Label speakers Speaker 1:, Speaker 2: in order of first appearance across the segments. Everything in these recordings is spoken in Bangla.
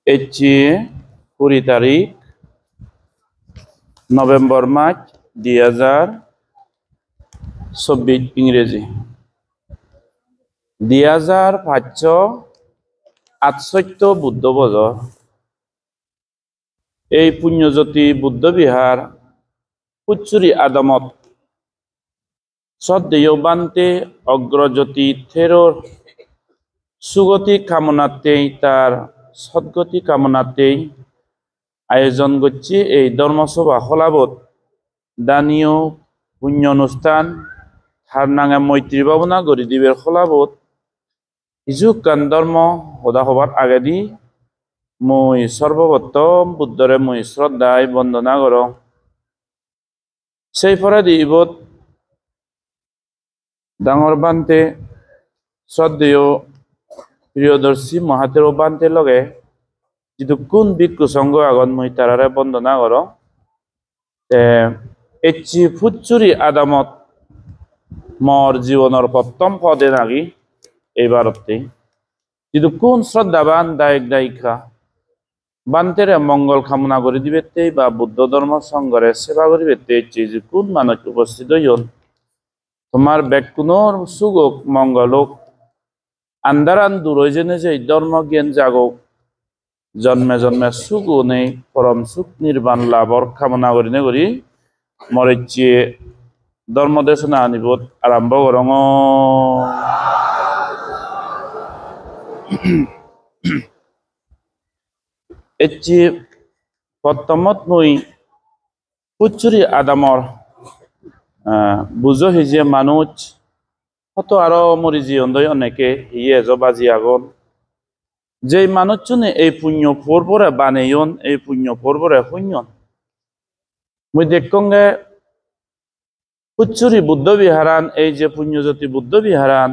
Speaker 1: হচ্ছে 20 তারিখ নভেম্বর মাস 2024 ইংরেজি 2568 বুদ্ধ বছর এই পুণ্যজ্যোতি বুদ্ধ বিহার পুচুরি আদামত শ্রদ্ধেয় বান্তে অগ্রজ্যোতি থেরোর সুগতি কামনাতেই তার সদ্গতি কামনাতেই আয়োজন করছে এই ধর্মসভা হলাবত দানীয় পুণ্য অনুষ্ঠান হার নাঙে মৈত্রী ভাবনা গরিদীবের হলাবত ইজুকান ধর্ম হদা হবার আগে দি মই সর্বপ্রথম বুদ্ধরে মই শ্রদ্ধায় বন্দনা কর সেই ফরাদি ইবত ডাঙর বান্তে শ্রদ্ধেয় প্রিয়দর্শী মহাতের বান্তে লগে যিটো কোন ভিক্ষু সংঘ আগত মই তারারে বন্দনা কর এচি ফুচুরি আদামত মর জীবনের প্রথম পদে নাগি এইবারতে যিটো কোন শ্রদ্ধাবান দায়ক দায়িকা বান্তেরে মঙ্গল কামনা করে দিবেতে বা বুদ্ধ ধর্ম সংঘরে সেবা করিবেতে যে কোন মানুষ উপস্থিত হইন তোমার ব্যক্তির সুগক মঙ্গলক আন্দারান দূর হয়ে জেনে যে ধর্ম জ্ঞান জাগক জন্মে জন্মে সুখ নেই পরম সুখ নির্বাণ লাভর কামনা করি মরিচিয়ে ধর্ম দেশনা আনিবত আরম্ভ করং এচি প্রথমত মই পুচুরি আদামর বুঝো হিজে মানুষ কত আরো মরি জীবন অনেকে হিয়ে বাজি আগন যে মানুষজনে এই পুণ্য পর্বরে বানেয়ন এই পুণ্য পর্বরে শূন্যন মুই দেখঙ্গে পুচুরি বুদ্ধ বিহারান এই যে পুণ্যজ্যোতি বুদ্ধ বিহারান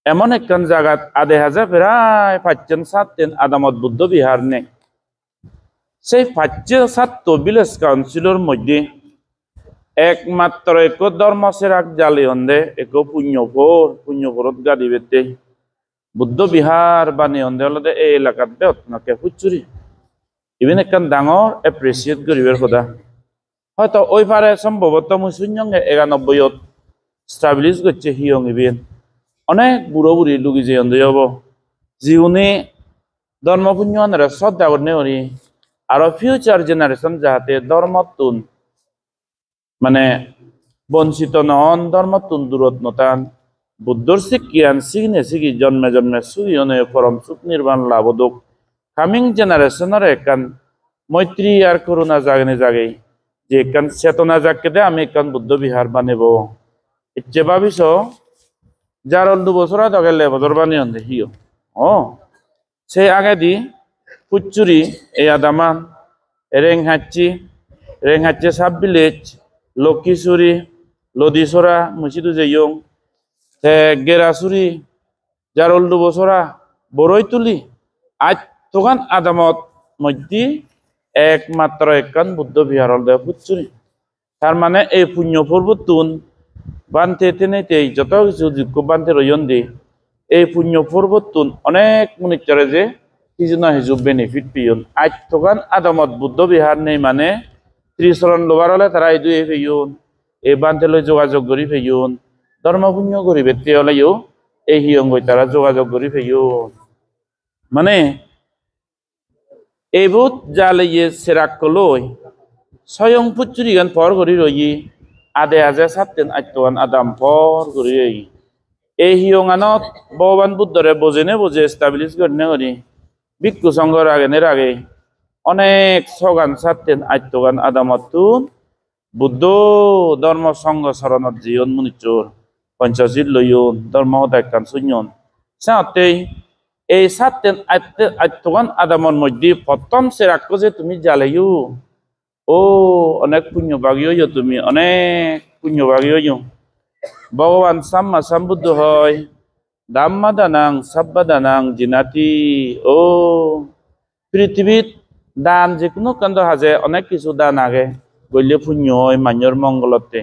Speaker 1: এমন একখান জায়গাত আধে হাজার প্রায় 5-7 আদামত বুদ্ধ বিহার নেই সেই 5-7 ভিলেজ কাউন্সিলর মধ্যে একমাত্র এক ধর্ম সেরাক জালি হন্দে এক পুণ্যপুরত গাদি বেতে বুদ্ধ বিহার বানি হন্দে হলে এই এলাকাত বেতনাকে ফুচুরি ইভেন একখান ডাঙর এপ্রিসিয়েট করিবার কথা হয়তো ওই পারে সম্ভবত মুই শূন্যঙ্গে 91 স্টাবলিশ করছে হিয়ং ইভেন অনেক বুড়ো বুড়ি লুকি যে হন্দে হব জীবনে ধর্ম পুণ্য শ্রদ্ধা করনে করি আর ফিউচার জেনারেশন যাহাতে ধর্মতুন মানে বঞ্চিত নহন ধর্মতুন দূরত নতান বুদ্ধর শিক্ষান শিখনে শিখি জন্মে জন্মে সুইনে পরম সুখ নির্বাণ লাভদক কামিং জেনারেশনের একখান মৈত্রী আর করুণা জাগনে জাগে যে একখান চেতনা জাগকে দে আমি একখান বুদ্ধ বিহার বানিব ইচ্ছে ভাবিস যার 2 বছর আগে বছর বানিয়ে হন্দে হিও সেই আগে দি পুচুরি এই আদামান রেংহাচ্ছি সাব ভিলেজ লক্ষ্মীচুরি লদিছড়া মুছিদু যেয়ং গেরাচুরি যার 2 বছরা বড়ই তুলি আজ তোখান আদামত মধ্যে একমাত্র একখান বুদ্ধ বিহার পুচুরি তার মানে এই পুণ্য পর্বতুন বানতে তেনেতেই যত কিছু যোগ্য বানতে রইন দি এই পুণ্য পর্বতুন অনেক মনিচরে যে হিজনা হিজুব বেনিফিট পিয়ন আজ তোখান আদামত বুদ্ধ বিহার নেই মানে ত্রিচরণ লোবার হলে তারা এই দুই ফেয়ন এই বানতে লই যোগাযোগ করি ফেয়ন ধর্ম পুণ্য করি বেতে হলেও এই হিয়ং তারা যোগাযোগ করি ফেয়ন মানে এইবোধ জালে সেরাক লই স্বয়ং পুচুরি গান পর করি রই আধে হাজার 7 আদাম পর করি এই হিয়ঙানত ভগবান বুদ্ধরে বোঝে স্টাবলিশ করি ভিক্ষু সংঘর আগে অনেক 6-7 আদামতুন বুদ্ধ ধর্ম সংঘ শরণত জীবন মুনিচোর পঞ্চশীল লইন ধর্ম একখান শূন্যন সাথেই এই 7-8 আদামর মধ্যে প্রথম সেরাক যে তুমি জ্বালাইও অনেক পুণ্যভাগী হইও তুমি অনেক পুণ্যভাগী হইও ভগবান সাম্মা সম্বুদ্ধ হয় দাম্মা দানাং সাব্বা দানাং জিনাতি পৃথিবীত দান যে কোনো কাণ্ড হাজে অনেক কিছু দান আগে গল্য পুণ্য হয় মান্যর মঙ্গলতে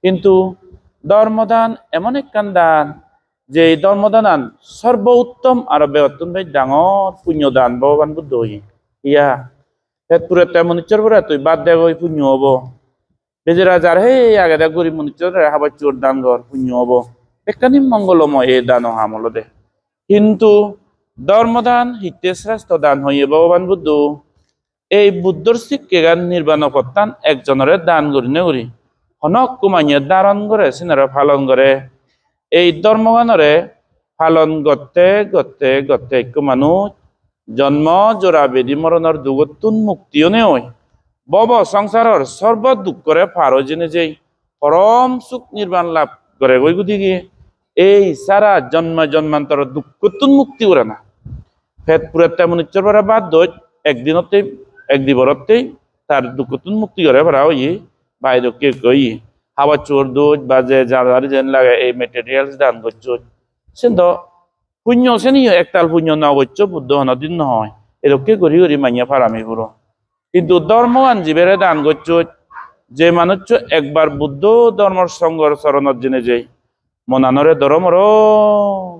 Speaker 1: কিন্তু ধর্মদান এমন একখান দান যে এই ধর্মদান সর্বোত্তম আর বেতন ভাই ডাঙর পুণ্যদান ভগবান বুদ্ধ হই ইয়া হেতুরে তেমন ইচ্ছার পরে তুই বাদ দেখ ওই পুণ্য হবো বেজে রাজার হে আগে দেখ গরিব মনুষ্য হাবার চোর দান ঘর পুণ্য হবো একখানি মঙ্গলময় এই দান হামল দে কিন্তু ধর্মদান হিতে শ্রেষ্ঠ দান হইয়ে ভগবান বুদ্ধ এই বুদ্ধর শিক্ষে গান নির্বাণ করতান একজনের দান করি না করি হনক কুমাইয়ে ধারণ করে সিনারা পালন করে এই ধর্মগানরে পালন করতে করতে করতে এক মানুষ জন্ম জোড়া বেদি মরণের দুগতুন মুক্তিও নেই বব সংসারের সর্ব দুঃখ করে পারো জেনে যেই পরম সুখ নির্বাণ লাভ করে ওই গুদি গিয়ে এই সারা জন্ম জন্মান্তর দুঃখতুন মুক্তি করে না ফেট পুরে তেমন ইচ্ছার পরে বাধ্য একদিনতেই একদিবরতেই তার দুঃখতুন মুক্তি করে পারা ওই বাইরে কে কই হাওয়া চোর দোজ বা যে যার যেন লাগে এই মেটেরিয়ালস দান করছো সে তো পুণ্য সে নিয়ে একতাল পুণ্য না করছো বুদ্ধ হনদিন নহয় এরকম করি করি মাইয়া ফারামি পুরো কিন্তু ধর্মবান জীবের দান করছো যে মানুষ একবার বুদ্ধ ধর্মর সঙ্গর চরণত জেনে যাই মনানরে ধর্মর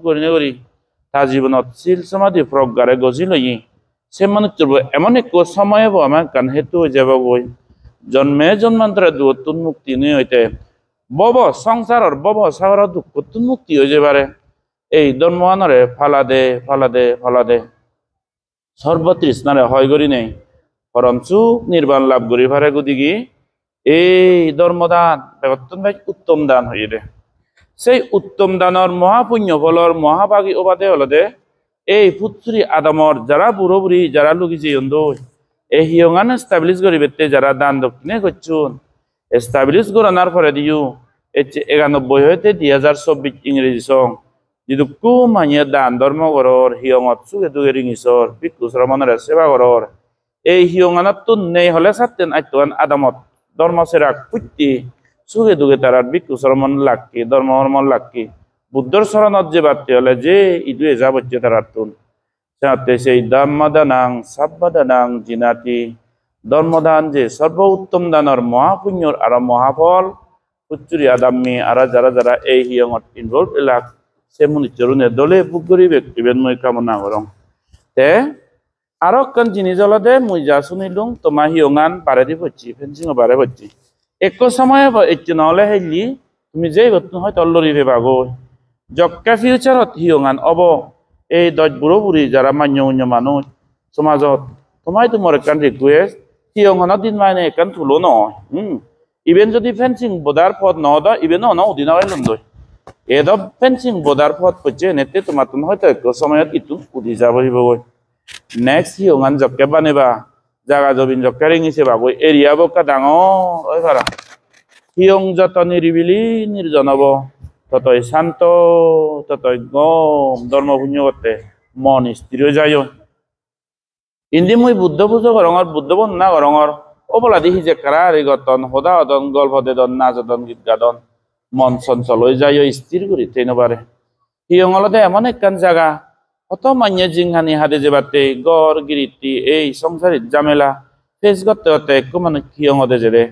Speaker 1: করি না করি তার জীবনত শিল সমাধি প্রজ্ঞারে গজি লই সে মানুষ এমন এক সময় হবো আমার কান হেতু হয়ে যাব বই জন্মে জন্মান্তরে দুঃখতুন মুক্তি নিয়ে হইতে বব সংসারের বব সাগরের দুঃখতুন মুক্তি হয়ে যাবারে এই ধর্মবানরে ফালা দে ফালা দে ফালা দে সর্বতৃষ্ণারে হয় করি নেই পরম সুখ নির্বাণ লাভ করি ফারে গুদিগি এই ধর্মদান বেতন ভাই উত্তম দান হয়ে দে সেই উত্তম দানের মহাপুণ্য ফলর মহাভাগী ওবাদে হল দে এই পুত্রী আদমর যারা বুড়ো বুড়ি যারা লুকিছে এই হিয়ঙান এস্টাবলিশ করি বেতে যারা দান দক্ষিণে করছুন এস্টাবলিশ করানোর পরে দিও 91 হইতে 2024 ইংরেজি সং যদি কুমাইয়ে দান ধর্ম করর হিয়ঙত সুখে দুগে রিঙিছর ভিক্ষু শ্রমণের সেবা করর এই হিয়ঙানত তো নেই হলে সাতেন আইতান আদামত ধর্ম সেরাক পুত্তি সুখে দুগে তারার ভিক্ষু শ্রমণ লাগকি ধর্ম হরমন লাগকি বুদ্ধর শরণত যে বাড়তে হলে যে ইদুয়ে যা বচ্ছে তারার তুন সাথে সেই ধর্মদানাং সাব্বাদানাং জিনাতি ধর্মদান যে সর্ব উত্তম দানের মহাপুণ্যর আর মহাফল উচ্চুরি আদাম্মি আর যারা যারা এই হিয়ঙত ইনভলভ এলাক সে মনি চরণে দলে বুকরি ব্যক্তিবেন মই কামনা করং তে আরো কান জিনিস হলদে মুই যা শুনিলুং তোমা হিয়ঙান পারে দি পড়ছি ফেন্সিং পারে পড়ছি এক সময় এটি নহলে হেলি তুমি যেই বস্তু হয় তল্লরি ভেবাগো জক্কা ফিউচারত হিয়ঙান অব এই 10 বুড়ো বুড়ি যারা মান্য মানুষ সমাজত তোমায় তোমার একান রিকুয়েস্ট হিয়ঙানত দিন মানে একান তুলো নয় ইভেন যদি ফেন্সিং বোদার পথ নদ ইভেন ন উদিন লন্দই এদ ফেন্সিং বোদার পথ পড়ছে নেতে তোমার তুমি হয়তো এক সময়ত ইটু উদি যাব গই নেক্সট হিয়ঙান জক্কে বানেবা জাগা জবিন জক্কা রিঙিছে বাবু এরিয়া বকা ডাঙর ওই ভাড়া হিয়ং যত নিরিবিলি নির্জনব ততই শান্ত ততই গম ধর্মপুণ্য করতে মন স্থির যায় ইন্দি মুই বুদ্ধ পুজো করঙর বুদ্ধ বন্দনা করঙর ও বলা দেখি যে কারা গতন সদা হদন গল্প দেদন নাচ হদন গীত গাদন মন চঞ্চল হয়ে যায় স্থির করি তেনবারে হিয়ঙলতে এমন একখান জায়গা অত মাইয়ে জিংহানি হাতে যে বাতে গড় গিরিটি এই সংসারিক জামেলা ফেস করতে করতে একটু মানে হিয়ঙতে যে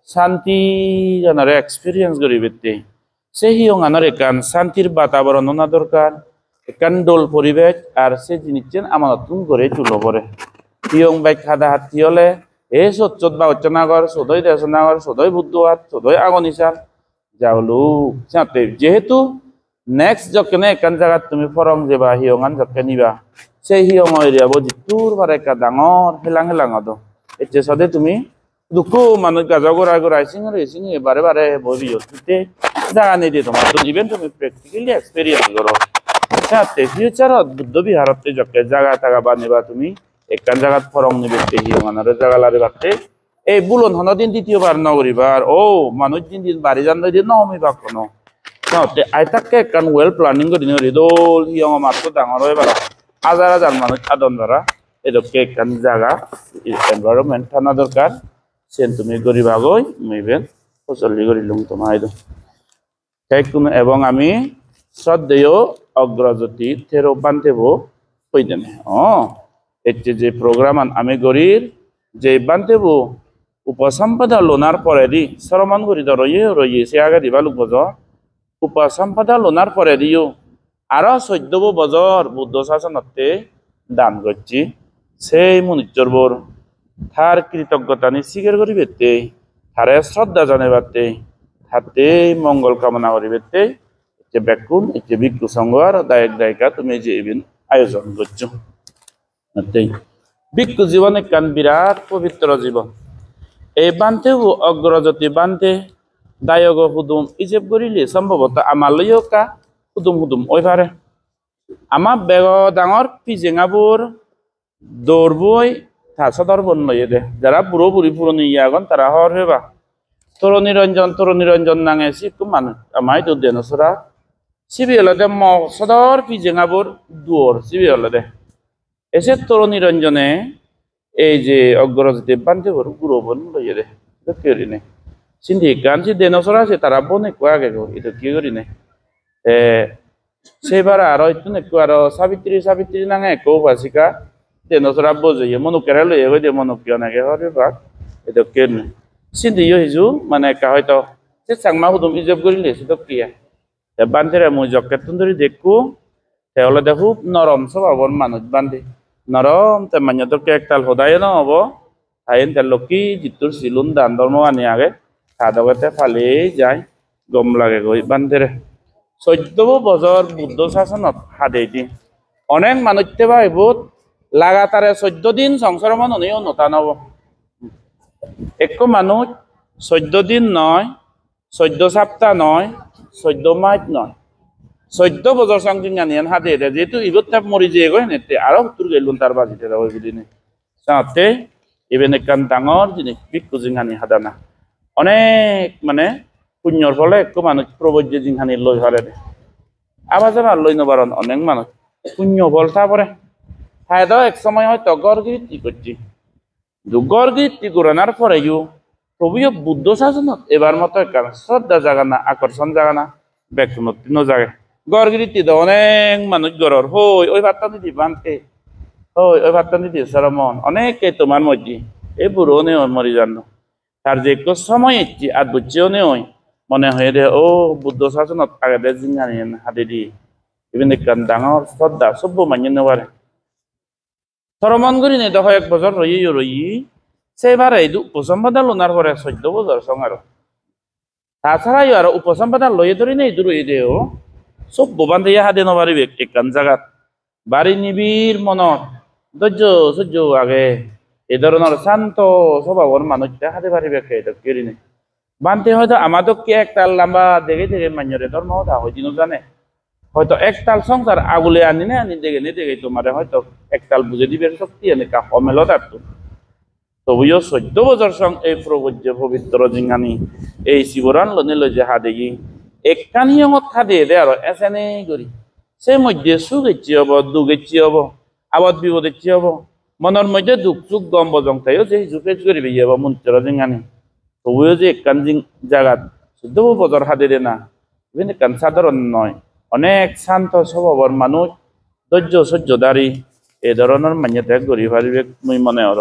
Speaker 1: শান্তি জানারে এক্সপিরিয়েন্স করি বেতে সে হিয়ঙানোর একান শান্তির বাতাবরণ না দরকার একান দোল পরিবেশ আর সে জিনিস আমার নতুন করে তুলো পরে হিয়ং বাইক খাদা হাতি হলে এই সচ্চত বা নাগর সদয় দেশনাগর সদয় বুদ্ধহাট সদয় আগনিসার যাওলু সাথে যেহেতু নেক্সট যখনে একান জায়গা তুমি ফরং যাবা হিয়ঙান যকে নিবা সেই হিয়ং এরিয়া জিতুর বারে একা ডাঙর হেলাং হেলাং আদো এতে সদে তুমি দুঃখ মানুষ গাজা গোড়াই গোড়াই সিঙে বারে বারে ববি হতে জায়গা নেই দিয়ে তোমার ইভেন তুমি প্র্যাকটিক্যালি এক্সপেরিয়েন্স করো সাথে ফিউচারত বুদ্ধ বিহারতে যকে জায়গা থাকা বানিবা তুমি একখান জায়গাত ফরং নিবে হিয়ঙানোর জায়গা লারে বাড়তে এই বুলন হন দিন দ্বিতীয়বার নগরিবার ও মানুষ দিন দিন বাড়ি জান দিন নহমিবা কোনো সাথে আইতাকে একখান ওয়েল প্ল্যানিং করে নিও রিদোল হিয়ং মাত্র ডাঙর হয়ে বেলা হাজার হাজার মানুষ আদন ধরা এরকম একখান জায়গা এনভায়রনমেন্ট থানা দরকার সেন তুমি গরিবা গই মেবেন ফসলি করিলুম তোমায় তাই কোনো এবং আমি শ্রদ্ধেয় অগ্রজ্যোতি থেরো বান্তেব কইদেন এতে যে প্রোগ্রাম আমি গরির যে বান্তেব উপসম্পদা লোনার পরে দি সরমান করি তো রইয়ে সে আগে দিবা লোক উপসম্পদা লোনার পরে দিও আরো 14 বছর বুদ্ধ শাসনতে দান করছি সেই মনুষ্যর তার কৃতজ্ঞতা স্বীকার করিবেতে তারে শ্রদ্ধা জানাইবাতে তাতে মঙ্গল কামনা করিবেতে যে ব্যাকুল যে ভিক্ষু সংঘ আর দায়ক দায়িকা তুমি যে ইভেন আয়োজন করছো ভিক্ষু জীবন একখান বিরাট পবিত্র জীবন এই বান্ধে অগ্রগতি বান্ধে দায়ক হুদুম ইজেব করিলে সম্ভবত আমার লইও কা হুদুম হুদুম ওই পারে আমার বেগ ডাঙর পিজেঙাবোৰ দৌড়বই সদর বন লইয়ে দে যারা বুড়ো বুড়ি পুরনি ইয়াগন তারা হর হেবা তরুণী রঞ্জন নাঙে সিকু মানুষ আমায় তো দেন সরা সিবি হলে দে ম সদর পিজেঙাবোৰ দুয়ার সিবি হলে দে এসে তরুণী রঞ্জনে এই যে অগ্রগতি বান্ধে গুরু বন লইয়ে দে কেরি নে সিন্ধি গান সি দেন সরা আছে তারা বনে কোয়াগে গো এটা কি করি নে সেবার আরো একটু একটু আরো সাবিত্রী নাঙে কেউ বাসিকা তেনসরা বোঝে মনুকেরা লইয়ে গই দিয়ে মনুকিয় নাগে হরে বাক এটা কেন সিন্ধি হিজু মানে কা হয়তো সে চাংমা হুদুম ইজব করিলে সেটা কিয়া বান্ধেরে মুই জকেতন ধরে দেখু তাহলে দেখো নরম স্বভাবর মানুষ বান্ধে নরম তে মানে তো একটাল হদায় ন হব আইন তার লক্ষ্মী জিতুর সিলুন দান ধর্ম আনি আগে সাধকতে ফালে যায় গম লাগে গই বান্ধেরে 14 বছর বুদ্ধ শাসনত হাদে দি অনেক মানুষতে ভাইবুত লাগাতারে 14 দিন সংসার মানুষ নতা নব এক মানুষ 14 দিন নয় 14 সপ্তাহ নয় 14 মাস নয় 14 বছর সংদিন জানিয়েন হাদে দে যেহেতু ইগত তাপ মরি যে গয় নেতে আরো উত্তর গেলুন তার বাজিতে ওই দিনে সাথে ইবেন একখান ডাঙর জিনিস ভিক্ষু জিংহানি হাদানা অনেক মানে পুণ্যর ফলে এক মানুষ প্রবজ্য জিংহানি লই হরে আবার যাবার লই নবারণ অনেক মানুষ পুণ্য ফল তারপরে ফায়দা এক সময় হয়তো গড়গিরিতি করছি গড়গিরিতি করানোর পরে তবুও বুদ্ধ শাসনত এবার মতো একটা শ্রদ্ধা জাগানা আকর্ষণ জাগানা ব্যক্তিমত্তি ন জাগে গড়গিরিতি তো অনেক মানুষ গড়র হই ওই ভাতটা দিদি বানতে হই ওই ভাতটা দিদি সরমন অনেকে তোমার মধ্যে এই বুড়ো নে মরি জানো তার যে একটু সময় ইচ্ছি আর বুঝছেও নে ওই মনে হয়ে দে ও বুদ্ধ শাসনত আগে দে জিঙ্গানি হাতে দি ইভেন একখান ডাঙর শ্রদ্ধা সভ্য মানিয়ে নেবারে সরমন করি নে দেখো 1 বছর রই সেবার এই উপসম্পাদা লোনার পরে 14 বছর সঙ্গার তাছাড়া আর উপসম্পাদা লইয়ে ধরি নেই দূর এই দেও সভ্য বান্ধে হাতে নবারি একখান জায়গাত বাড়ি নিবিড় মনত ধৈর্য সহ্য আগে এই ধরনের শান্ত স্বভাবর মানুষটা হাতে পারিবে এটা কেরি নেই বানতে হয়তো আমাদের কি একটাল লম্বা দেখে মান্যরে ধর্ম হতা হয়তো জানে হয়তো একটাল সংসার আগুলে আনি দেখে তোমার হয়তো একটাল বুঝে দিবে শক্তি আনে কা অমেলত আর তবুও 14 বছর সং এই প্রবজ্য পবিত্র জিঙ্গানি এই শিবরান লনে যে হাদেগি একখানি অমত হাদে দে আর এসেনে করি সে মধ্যে সুখ ইচ্ছি হব দুঃখ ইচ্ছি হব আবদ বিপদ ইচ্ছি হব মনের মধ্যে দুঃখ সুখ গম বজং তাইও যে জুপেজ করিবে ইয়ে মন্ত্র জিঙ্গানি তবুও যে একখান জায়গাত 14 বছর হাদে দে না ইভেন একখান সাধারণ নয় অনেক শান্ত স্বভাবর মানুষ ধৈর্য সহ্যদারী এই ধরনের মান্যতা গড়ি পারিবে মুই মনে হর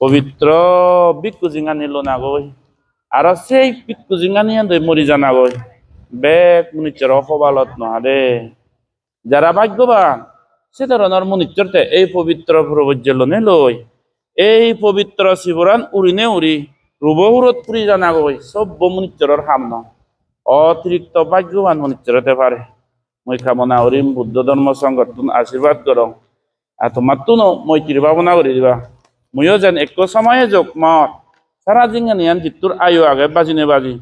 Speaker 1: পবিত্র ভিক্ষু জিঙ্গানি লো না গই আর সেই ভিক্ষু জিঙ্গানি মরি জানা গই বেগ মনুষ্যর অসবালত নহাদে যারা ভাগ্যবান সে ধরনের মনুষ্যতে এই পবিত্র প্রবজ্য লনে লই এই পবিত্র শিবরান উড়িনে উড়ি রূপহুরত পুরি জানা গই সব মনুষ্যর সামন অতিরিক্ত ভাগ্যবান মনুষ্যরতে পারে মই কামনা করিম বুদ্ধ ধর্ম সংগঠন আশীর্বাদ করম আর তোমার তো মই কৃপাবনা করে দিবা ময়ও যেন এক সময়ে যোগ মত সারা জিঙ্গানিয়ান জিতুর আয়ু আগে বাজি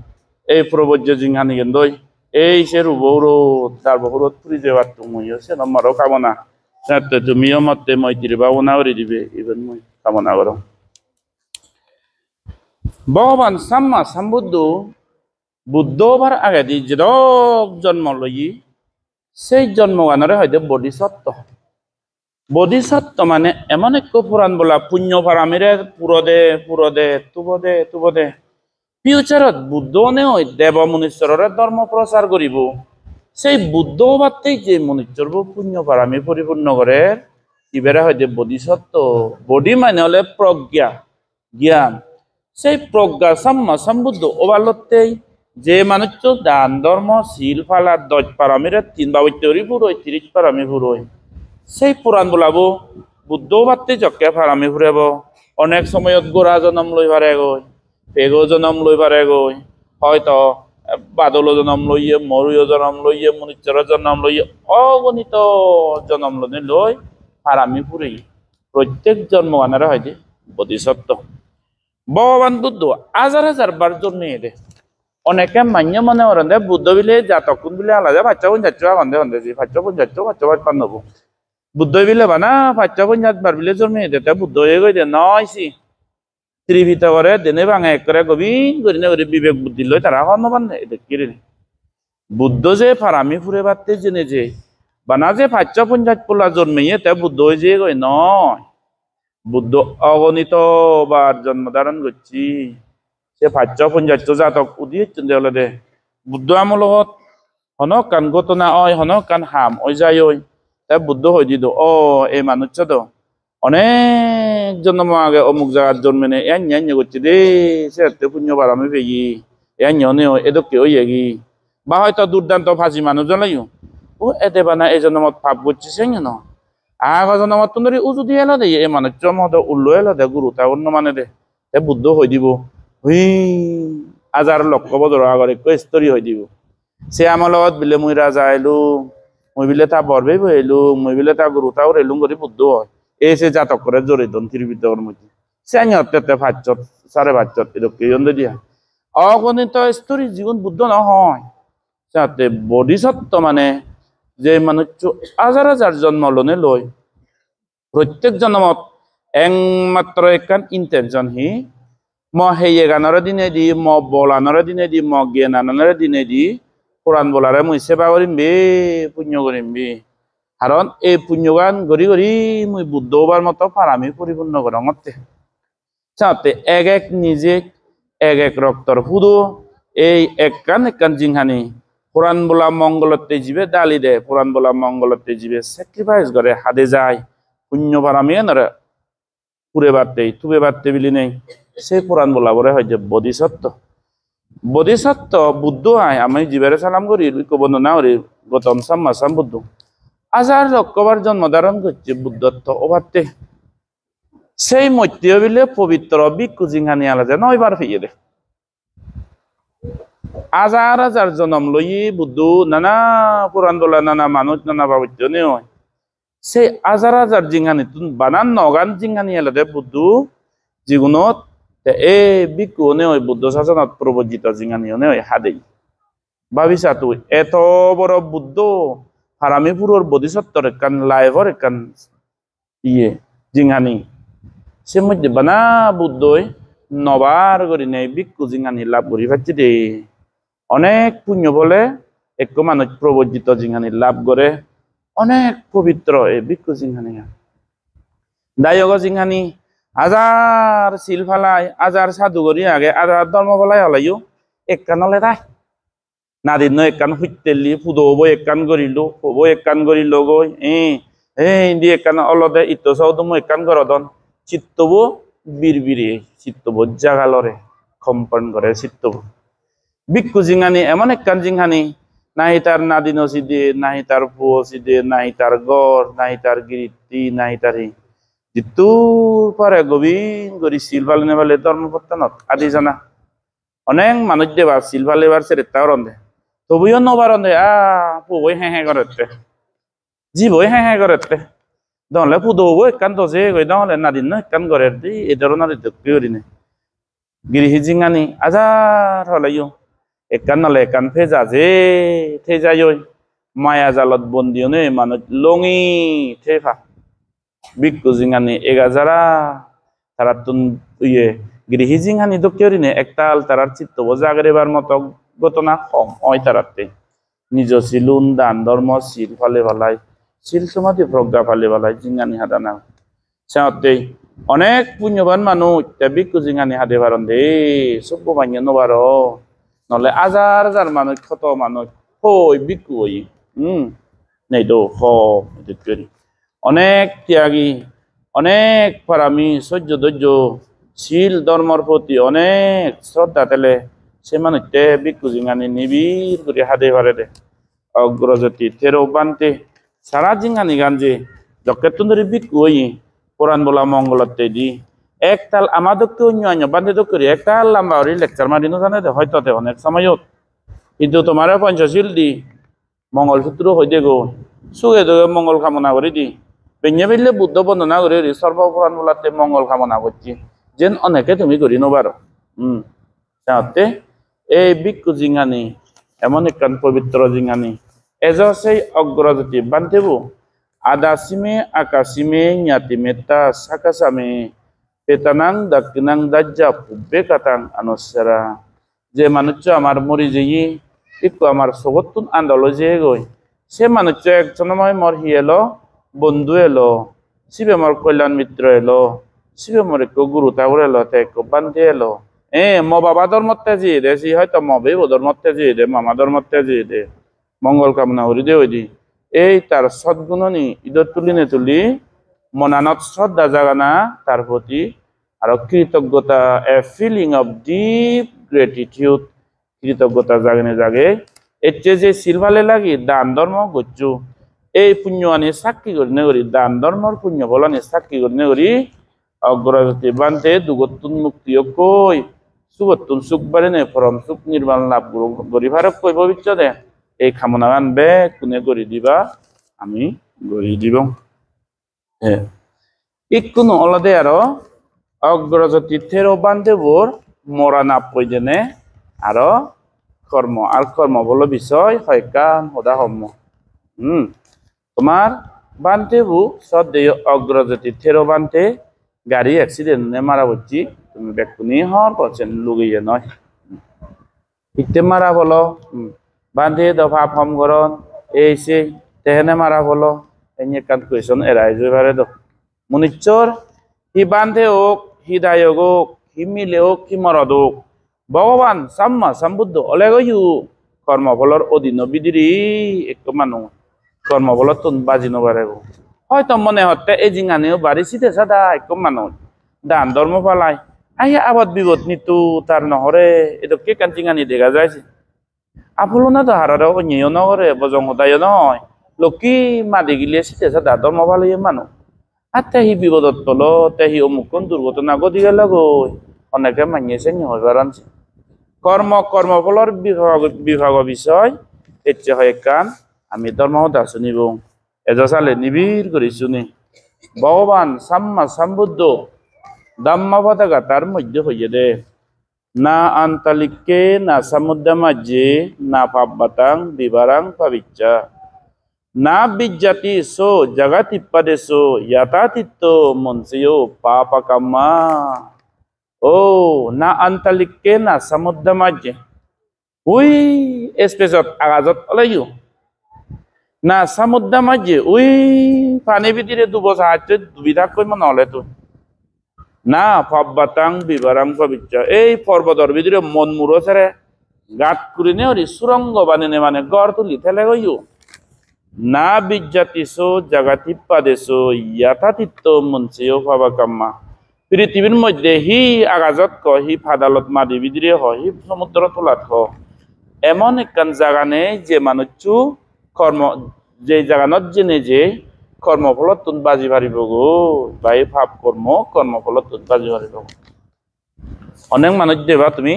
Speaker 1: এই প্রবজ্য জিঙ্গানি দই এই সে রূপহুরত তার বহুরত পুরি যাবার তুমিও সে আমারও কামনা তুমিও মতে মই কৃপাবনা করে দিবে ইভেন মই কামনা করম ভগবান সাম্মা সম্বুদ্ধ বুদ্ধ হবার আগে দি যেরক জন্ম লই সেই জন্মগানরে হয়তো বোধিসত্ত্ব মানে এমন এক পুরাণ বলা পুণ্য পারামিরে পুরদে তুবদে ফিউচারত বুদ্ধ নে দেব মনুষ্যরের ধর্ম প্রচার করিব সেই বুদ্ধ হবারতেই যে মনুষ্যর পুণ্য পারামি পরিপূর্ণ করে ইবেরা হয়তো বোধিসত্ত্ব বডি মানে হলে প্রজ্ঞা জ্ঞান সেই প্রজ্ঞা সম্মা সম্বুদ্ধ ওবালতেই যে মানুষ তো দান ধর্ম শিল ফালা 10 পারামিরে 3 বাবৈতরি ফুরোয় 30 পারামি ফুরোয় সেই পুরাণ বলাবো বুদ্ধ বাত্তি চকে ফারামি ফুরাব অনেক সময়ত গোড়া জনম লই পারে গই পেগো জনম লই পারে গই হয়তো বাদল জনম লইয়ে মরুয় জনম লইয়ে মনুষ্যর জনম লইয়ে অগণিত জনম লই ফারামি ফুরি প্রত্যেক জন্মগানের হয় যে বোধিসত্ত্ব ভগবান বুদ্ধ হাজার হাজার বার জন্মে দে অনেকে মান্য মনে করেন বুদ্ধ বিলে জাতক কোন বিলে আলাদা বাচ্চা বোন যাচ্ছ বান্ধে বান্ধে বাচ্চা বোন যাচ্ছ বাচ্চা বাচ্চা পান্নবো বুদ্ধ বিলে বানা বাচ্চা বোন যাত বার বিলে জন্মে দে বুদ্ধ হয়ে গই দে নয়সি ত্রিভিত করে দেনে ভাঙে এক করে গভীর করে নে বিবেক বুদ্ধি লই তারা হন বান্ধে দেখি বুদ্ধ যে ফারামি ফুরে বাড়তে জেনে যে বানা যে বাচ্চা বোন যাত পোলা জন্মে তে বুদ্ধ হয়ে যে গই নয় বুদ্ধ অগণিত বার জন্ম ধারণ করছি সে বাচ্চা বোন যাচ্ছ জাতক উদিয়ে চন্দ্র দে বুদ্ধ আমলত হনক কান ঘটনা ওই হনক কান হাম ওই যাই ওই তাই বুদ্ধ হয়ে দিত ও এই মানুষ তো অনেক জন্ম আগে অমুক জায়গার জন্মে নে এন করছে দে সে পুণ্য বারামি পেয়ে এন এদকে ওই এগি বা হয়তো দুর্দান্ত ফাঁসি মানুষ জ্বলাইও ও এতে বানা এই জন্মত ভাব করছে সে ন আগ জন্মত তুমি উজু দিয়ে এলো দে এই মানুষ মতো উল্লো এলো দে গুরু তা অন্য মানে দে বুদ্ধ হয়ে দিব হুই হাজার লক্ষ বছর আগর একটু স্তরী হয়ে দিব সে আমার লগত বিলে মুই রাজা এলু মই বিলে তা বরবে বইলু মই বিলে তা গুরু তাও রেলুম করে বুদ্ধ হয় এই সে জাতক করে জড়িত ত্রিবিতর মধ্যে সে আনিতে ভাচ্চত 5.5 এরকম দিয়া অগণিত স্তরী জীবন বুদ্ধ নহয় যাতে বোধিসত্ত্ব মানে যে মানুষ হাজার হাজার জন্ম লনে লয় প্রত্যেক জন্মত একমাত্র একখান ইন্টেনশন হি ম হেয়ে গানের দিনে দি ম বলানোর দিনে দি ম জ্ঞান আনানোর দিনে দি কোরআন বলারে মুই সেবা করিম বে পুণ্য করিম বে কারণ এই পুণ্যগান গড়ি গড়ি মুই বুদ্ধ হবার মতো ফারামি পরিপূর্ণ করতে চাতে এক এক নিজে এক এক রক্তর ফুদো এই একখান জিংহানি কোরআন বলা মঙ্গলতে জীবে ডালি দে কোরআন বলা মঙ্গলতে জীবে স্যাক্রিফাইস করে হাদে যায় পুণ্য ফারামি এনারা পুরে বাড়তে তুবে বাড়তে বিলি নেই সেই পুরাণ বলা বলে হয় যে বোধিসত্ত্ব বোধিসত্ত্ব বুদ্ধ আয় আমি জীবের সালাম করি বর্ণনা করি গৌতম সাম্মাসাম বুদ্ধ হাজার লক্ষবার জন্ম ধারণ করছে বুদ্ধত্ব ওভারতে সেই মধ্য বিলে পবিত্র ভিক্ষু জিংহানি আলাদা 9 বার ফিয়ে দে হাজার হাজার জন্ম লই বুদ্ধ নানা পুরাণ বলা নানা মানুষ নানা বাবত্য নেই সেই হাজার হাজার জিংহানি বানান নগান জিংহানি আলাদা বুদ্ধ জীবনত এই ভিক্ষু নে ওই বুদ্ধ শাসনত প্রবর্জিত জিংহানি নে ওই হাদেই ভাবিছা তুই এত বড় বুদ্ধ হারামিপুরের বোধিসত্ত্বর একখান লাইভর একখান জিংহানি সে মধ্যে বানা বুদ্ধই নবার করি নেই ভিক্ষু জিংহানি লাভ করি পাচ্ছি দে অনেক পুণ্য বলে এক মানুষ প্রবর্জিত জিংহানি লাভ করে অনেক পবিত্র এই ভিক্ষু জিংহানি দায়গ জিংহানি হাজার শিল ফালাই হাজার সাধু করি আগে হাজার ধর্ম ফলাই হলাইও একখান হলে তাই না দিন একখান হুইতেলি ফুদো বই একখান করিল বই একখান করিল গই দি একখান অলদে ইতো সৌদম একখান করদন চিত্তবো বিড়বিড়ে চিত্তবো জাগালরে কম্পন করে চিত্তবো ভিক্ষু জিংহানি এমন একখান জিংহানি নাই তার নাদিন সিদে নাই তার পুয় সিদে নাই তার গড় নাই তার গিরিতি নাই তার জিতুর পরে গভীর গরি সিলভাল নেবালে ধর্মপত্তনত আদি জানা অনেক মানুষ দেবা সিলভাল এবার সেরে তাও রন্ধে তবুও নবার রন্ধে পুবই হ্যাঁ করতে জীবই হ্যাঁ করতে দলে পুদবো একখান দশে গই দলে নাদিন না একখান করে দি এই ধরনের করিনে গিরিহি জিংহানি আজার হলাইও একখান নলে একখান ফেজা যে থেজাই মায়া জালত বন্দিও নে মানুষ লঙি থেফা ভিক্ষু জিংহানি এগাজারা তারা তুন গৃহী জিংহানি দক্ষিণে একতাল তারার চিত্ত জাগরেবার মতো ঘটনা কম ওই তারাতে নিজ শিলুন দান ধর্ম শিল ফালে ভালাই শিল সমাধি প্রজ্ঞা ফালে ভালাই জিংহানি হাদানা সাথে অনেক পুণ্যবান মানুষ ভিক্ষু জিংহানি হাদে পারন দে সভ্য মান্য নবার নহলে হাজার হাজার মানুষ কত মানুষ হই ভিক্ষু হই নেই তো অনেক ত্যাগী অনেক ফারামি সহ্য ধৈর্য শিল ধর্মর প্রতি অনেক শ্রদ্ধা তেলে সে মানুষতে বিক্ষু জিঙানি নিবিড় করে হাতে পারে দে অগ্রজ্যোতি থেরো বানতে সারা জিঙানি গাঞ্জে যকেতুন ধরে বিক্ষু হই কোরআন বলা মঙ্গলতে দি একতাল আমাদকে অন্য বান্ধে তো করি একতাল লম্বা লেকচার মারিনো জানে দে হয়তো অনেক সময়ত কিন্তু তোমার পঞ্চশীল দি মঙ্গলসূত্র হয়ে দে গো সুগে দে মঙ্গল কামনা করে দি বেঞ্জে বেললে বুদ্ধ বন্দনা করে সর্বপুরাণ বলাতে মঙ্গল কামনা করছি যেন অনেকে তুমি করি নবার তাহতে এই বিক্ষু জিঙানি এমন একখান পবিত্র জিঙানি এজ সেই অগ্রজ্যোতি বান্ধেব আদাসিমে আকাশিমে জ্ঞাতিমেতা সাকাসামে পেতানাং দাকিনাং দাজ্জা পুব্বে কাতাং আনসেরা যে মানুষ আমার মরি যেই একটু আমার সবতুন আন্দোলন যে গই সে মানুষ একজন মর হি এলো বন্ধু এলো শিবে মোর কল্যাণ মিত্র এলো শিবে মোর একটু গুরু ঠাকুর এলো একটু বান্ধে এলো মো বাবা ধর্মতে যেয়ে দে সি হয়তো মবে ধর্মতে যেয়ে দে মামা ধর্মতে যেয়ে দে মঙ্গল কামনা করি দে ওই দি এই তার সদ্গুণনি ঈদত তুলি নে তুলি মনানত শ্রদ্ধা জাগানা তার প্রতি আর কৃতজ্ঞতা a feeling of deep gratitude কৃতজ্ঞতা জাগনে জাগে এর যে সিলভালে লাগি দান ধর্ম গচ্ছু এই পুণ্য আনি সাক্ষী করি করি দান ধর্মর পুণ্য বলানি সাক্ষী করি করি অগ্রগতি বানতে দুগতুন মুক্তি কই সুগতুন সুখ বাড়ে নে পরম সুখ নির্মাণ লাভ করি ভারত কই ভবিষ্যতে এই কামনা গান বে কোনে করি দিবা আমি গড়ি দিব ইকুনো অলদে আরো অগ্রগতি থেরো বান্ধবর মরা না পইজেনে আরো কর্ম আর কর্ম বলো বিষয় হয় কাম সদা হম তোমার বান্ধবু সদ্দেয় অগ্রগতি থেরো বান্ধে গাড়ি অ্যাক্সিডেন্ট নে মারা হচ্ছি তুমি ব্যক্তি হর করছেন লুগিয়ে নয় ইতে মারা বলো বান্ধে দফা ফম গরন এই সে তেহেনে মারা বলো এনে কান কুয়েশন এরাই জয়বারে দ মনিচ্চর হি বান্ধে হোক হি দায়ক হোক হি মিলে হোক হি মরদ হোক ভগবান সাম্মা সম্বুদ্ধ অলেগয়ু কর্মফলর অধীন বিদিরি একটু মানুষ কর্মফলত তুন বাজি নবারে হয়তো মনে হতে এই জিঙানিও বাড়ি শীতে সাদা একটু মানুষ দান ধর্ম পালায় আহি আবাদ বিপদ নিতু তার নহরে এটা কে কান জিঙানি দেখা যাইছে আপলো না তো হারারে অন্যও নগরে বজং হতায় নয় লক্ষ্মী মাদি গিলে শীতে সাদা ধর্ম পালাইয়ে মানুষ আর তেহি বিপদত তলো তেহি অমুক দুর্ঘটনা গতি গেল গই অনেকে মানিয়েছে হইবার আনছে কর্মফলর বিভাগ বিষয় এতে হয় কান আমি ধর্মতা শুনিব এজালে নিবিড় করি শুনি ভগবান সাম্মা সম্বুদ্ধ দাম্মা পতাকা তার মধ্যে হইয়ে দে না আন্তালিককে না সমুদ্র মাঝে না পাব্বাতাং বিবারাং পাবিচ্চা না বিজ্জাতি সো জগতিপ্পাদেশো ইয়াতাতিত্ব মনসিও পাপাকাম্মা ও না আন্তালিককে না সমুদ্র মাঝে ওই স্পেসত আগাজত ওলাইও না সমুদ্র মাঝে ওই পানি ভিতরে দুবছর দুবিধা কই মনে হলে তো না পাব্বাতাং বিবারাং পাবিচ্চা এই পর্বতর ভিতরে মন মুড়ো ছেড়ে গাত করে নে সুরঙ্গ বানিয়ে মানে গড় তুলি ফেলে গইও না বিজ্জাতিসো জগতিপ্পাদেশো ইয়াতাতিত্ব মনসিও পাবাকাম্মা পৃথিবীর মধ্যে হি আগাজত ক হি ফাদালত মাদি ভিতরে হ হি সমুদ্র তোলাত হ এমন একখান জায়গা নেই যে মানুষ কর্ম যে জায়গানত জেনে যে কর্মফলত তুন বাজি পারিব গো বাই ভাব কর্মফলত তুন বাজি পারিব অনেক মানুষ দেবা তুমি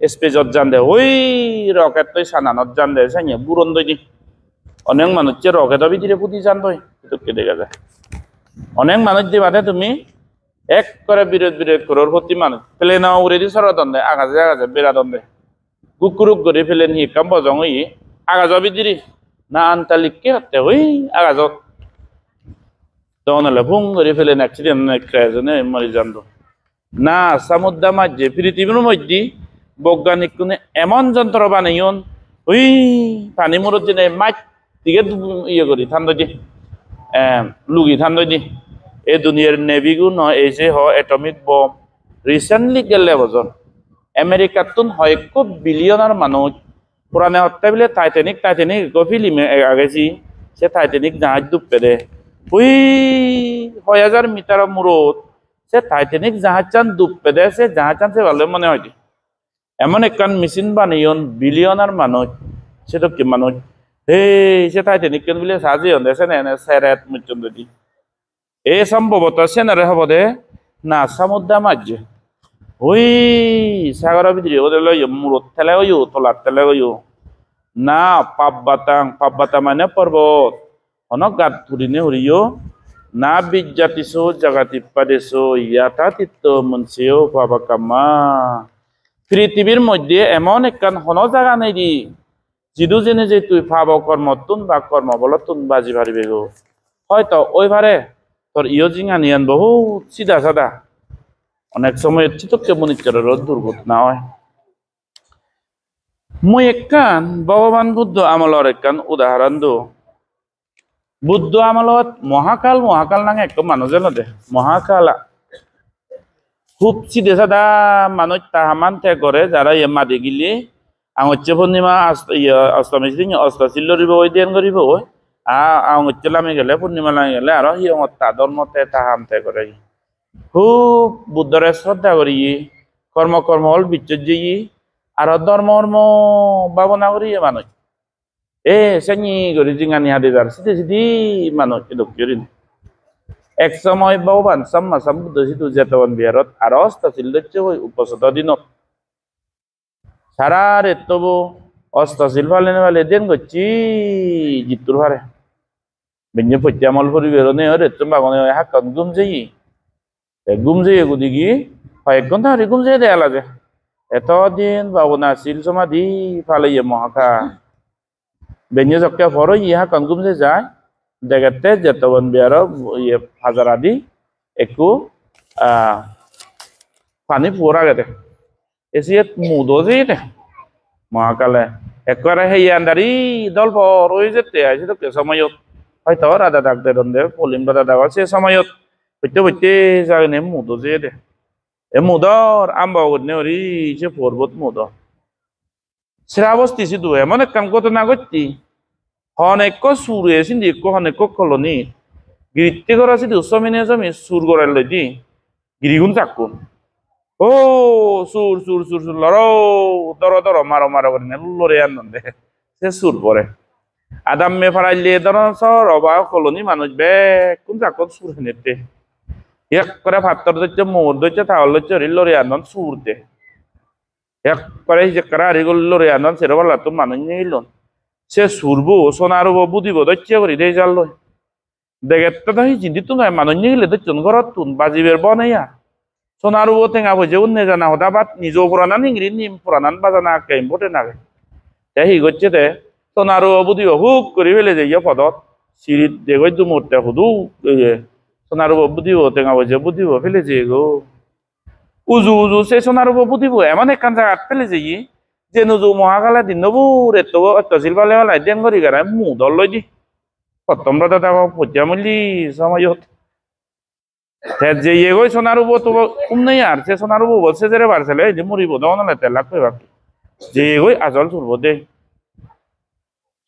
Speaker 1: স্পেসত জান দে ওই রকেট তৈ সানানত জান দে সাইয়ে বুরন দই অনেক মানুষ রকেটের ভিতরে পুঁতি জান দই এটুকে দেখা যায় অনেক মানুষ দেবাতে তুমি এক করে বিরোধ করোড়পতি মানুষ প্লেন উড়ে দি সর দন্দে আগাজে বেড়া দন্দে কুকুরুক করে ফেলেন হি কাম বজং হই আগাজ ভিতরে না আন্তালিককে হতে হই আগাজত তখন হলে ভুং করে ফেলেন অ্যাক্সিডেন্ট ক্র্যাশনে মরি যান না সমুদ্র মাঝে পৃথিবীর মধ্যে বৈজ্ঞানিক কোনে এমন যন্ত্র বানাইন ওই পানি মরত দিনে মাছ দিকে ইয়ে করি ঠান্ডা দি লুগি ঠান্ডা দি এই দুনিয়ার নেভিগু নয় এই যে এটমিক বম রিসেন্টলি গেলে বছর আমেরিকাত হয় খুব বিলিয়নার মানুষ পুরানে হত্যা বলে টাইটানিক ফিল্ম আগেছি সে টাইটানিক জাহাজ ডুব পেরে ওই ৬০০০ মিটার মূরত সে টাইটানিক জাহাজ চান ডুব পেরে সে জাহাজ চান সে ভালো মনে হয় এমন একখান মেশিন বানিয়ন বিলিয়নার মানুষ সেটা কি মানুষ সে টাইটানিক কেন বলে সাজিয়ন দেশে না সেরেত মুচন্দ দি এ সম্ভবত সেনারে হব দে না সমুদ্র মাঝে ওই সাগরের ভিতরে ওদের লইও মুরত ঠেলে হইও তোলার ঠেলে হইও না পাববাতা মানে পর্বত অনক গাত ধরিনে হরিও না বিজ্জাতিসো জাগাতিপাদেশো ইয়াতা তিত্ত মনসেও পাবাকামা পৃথিবীর মধ্যে এমন একখান হন জায়গা নেই দি যিদু জেনে যে তুই ভাব কর্মতুন বা কর্ম বলতুন বাজি পারিবে গো হয়তো ওইবারে তোর ইয় জিঙা নিয়ান বহুত সিধা সাদা অনেক সময় চিতকে মনিচরের দুর্ঘটনা হয় মই একখান ভগবান বুদ্ধ আমলের একখান উদাহরণ দো বুদ্ধ আমলত মহাকাল নাঙে এক মানুষ জানো দে মহাকালা খুব সিধে সাদা মানুষ তাহামান ত্যাগ করে যারা ইয়ে মাদি গিলি আঙচ্ছে পূর্ণিমা অষ্টমী অষ্টশীল ধরিব ওই দিন করিব ওই আঙচ্ছে লামি গেলে পূর্ণিমা লামি গেলে আর সিয়ঙত ধর্মতে তাহাম ত্যাগ করে খুব বুদ্ধরে শ্রদ্ধা করি কর্ম হল বিচ্ছর্যি আর ধর্ম ভাবনা করি মানুষ সেঙি করে জিঙানি হাতে যার সিধি মানুষ দক্ষিণ এক সময় ভগবান সম্মাসাম বুদ্ধ সিধু জেতবন বিহারত আর অষ্টশীল দৈত্য হই উপসত দিনত সারা রেতবো অষ্টশীল ফালে দেন করছি জিতুর ফারে বেঞ্জে পত্যামল পরিবেরণে রেত বাগনে হাকান গুমজেই গুদিগি কয়েক ঘন্টা হারি গুমজেই দেয়া লাগে এতদিন ভাবনা শিল সমাধি ফালে মহাকা বেঞ্জে জক্কে ফরো ইহা কান গুমজে যায় দেখতে জেতবন বিহার ইয়ে হাজার আদি একটু পানি পুরা গেতে এসে মুদো যে মহাকালে একবারে সেই আন্দারি দল রয়ে যেতে আছে তো সময়ত হয়তো রাধা ডাক্তার দে পলিম রাধা ডাক সে সময়ত বইতে যাগে মুদো যে দে এ মুদর আম্বা উঠনে ওরি সে পর্বত মুদ শ্রাবস্তি সিধু এমন এক কাম ঘটনা করছি অনেক সুরে সিন্ধি অনেক কলনি গিরিতে করা সিধু সমিনে জমি সুর গড়াই লই দি গিরিগুন চাকুন ও সুর লড়ো দর মারো করে লড়ে আনন্দে সে সুর পরে আদাম মে ফারাইলে ধর সর অবা কলনি মানুষ বে কোন চাকত সুর হেনেতে এক করে ভাতর দইছে মোর দইছে তাহলে দইছে লড়ে আনন্দ সুরতে এক করে যে করা হারিগল লড়ে আনন্দ সেরবলা তো মানুষ নিল সে সুরবো সোনারব বুঝিব দইছে করি দেই জাল লয় দেখে তো চিন্তিত নয় মানুষ নিলে দইছন ঘরত তুন বাজিবের বনাইয়া সোনারু টেঙা ভোজে উন্নে জানা হতা বাত নিজ পুরানান ইংরি নিম পুরানান বাজানা কেম বটে নাগে হি করছে দে সোনারু বুদ্ধি হুক করে ফেলে যে পদত সিঁড়িত দেখই দু মুহূর্তে হুদু সোনারু বুদ্ধিব টেঙা ভোজে বুদ্ধিব ফেলেছে গো উজু সে সোনারু বুদ্ধিব এমন একখান জায়গা ফেলেছে যে নুজু মহাকালে দিন নবু রেত অত্যশীল পালে হলাই দেন করি গারায় মু দল লই দি প্রথম রাজা পর্যামূল্যি সময়ত যে ইয়ে গই সোনারু তো কম নেই আর সে সোনারু বলছে যে বাড়ছে যে মরিব দন তেলাক বাকি যে গই আজল সুরব দে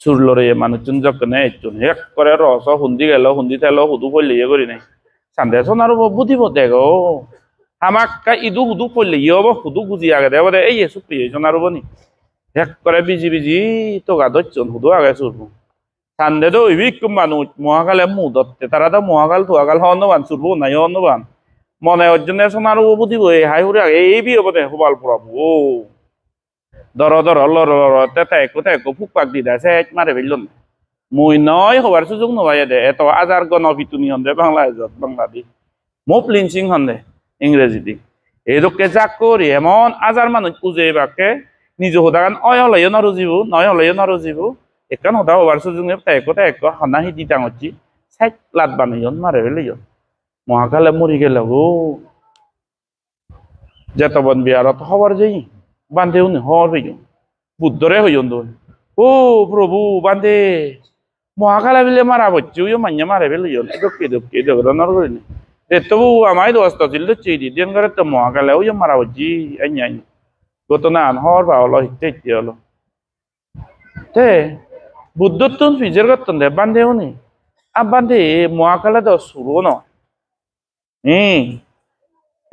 Speaker 1: সুরল রে মানুষজন যখন একজন এক করে রস হুন্দি গেল হুন্দি থেল হুদু পড়লে ইয়ে করি নাই সান্দে সোনারু বুঝিব দেখ আমাক ইদু হুদু পড়লে ইয়ে হব হুদু বুঝি আগে দেব দে এই সুপ্রি সোনারু বনি এক করে বিজি তো গা ধরছন হুদু আগে সুরব সান্দে তো ইবিক মানুষ মহাকালে মু দত্তে তারা তো মহাকাল থুয়াকাল হনবান সুরবো নাই হনবান মনে অর্জনে সোনার বুঝিব হাই হুরে এই বি হব দে হবাল পড়াবো ও দর তেকো ফুক পাক দি দে সেচ মারে ফেলল মই নয় হবার সুযোগ নবাই দে এত আজার গণ পিটুনি হন দে বাংলাদেশ মুভ লিঞ্চিং হন দে ইংরেজি দি এইদকে যাক করি এমন আজার মানুষ উজে বাকে নিজ হোদাগান অয় হলাইও নরজিব নয় হলাইও নরজিব একান হতা হবার সুযোগ তেকো হানা হিদি টাঙছি সাইড লাট বানাইন মারে ফেলিয়ন মহাকালে মরি গেল গো জেতবন বিহারত হবার যাই বান্ধে উনি হর হইন বুদ্ধরে হইন দোন ও প্রভু বান্ধে মহাকালে বিলে মারা বচ্ছি মান্য মারে ফেলিয়ন দক্ষে ধরনের করিনি তবু আমায় দোস্ত ছিল চিড়ি দিন করে তো মহাকালে মারা বচ্ছি আইন গত না হর ভালো হিতে হলো তে বুদ্ধত্ব ফিজের করতেন দে বান্ধে উনি আর বান্ধে মহাকালে তো শুরু ন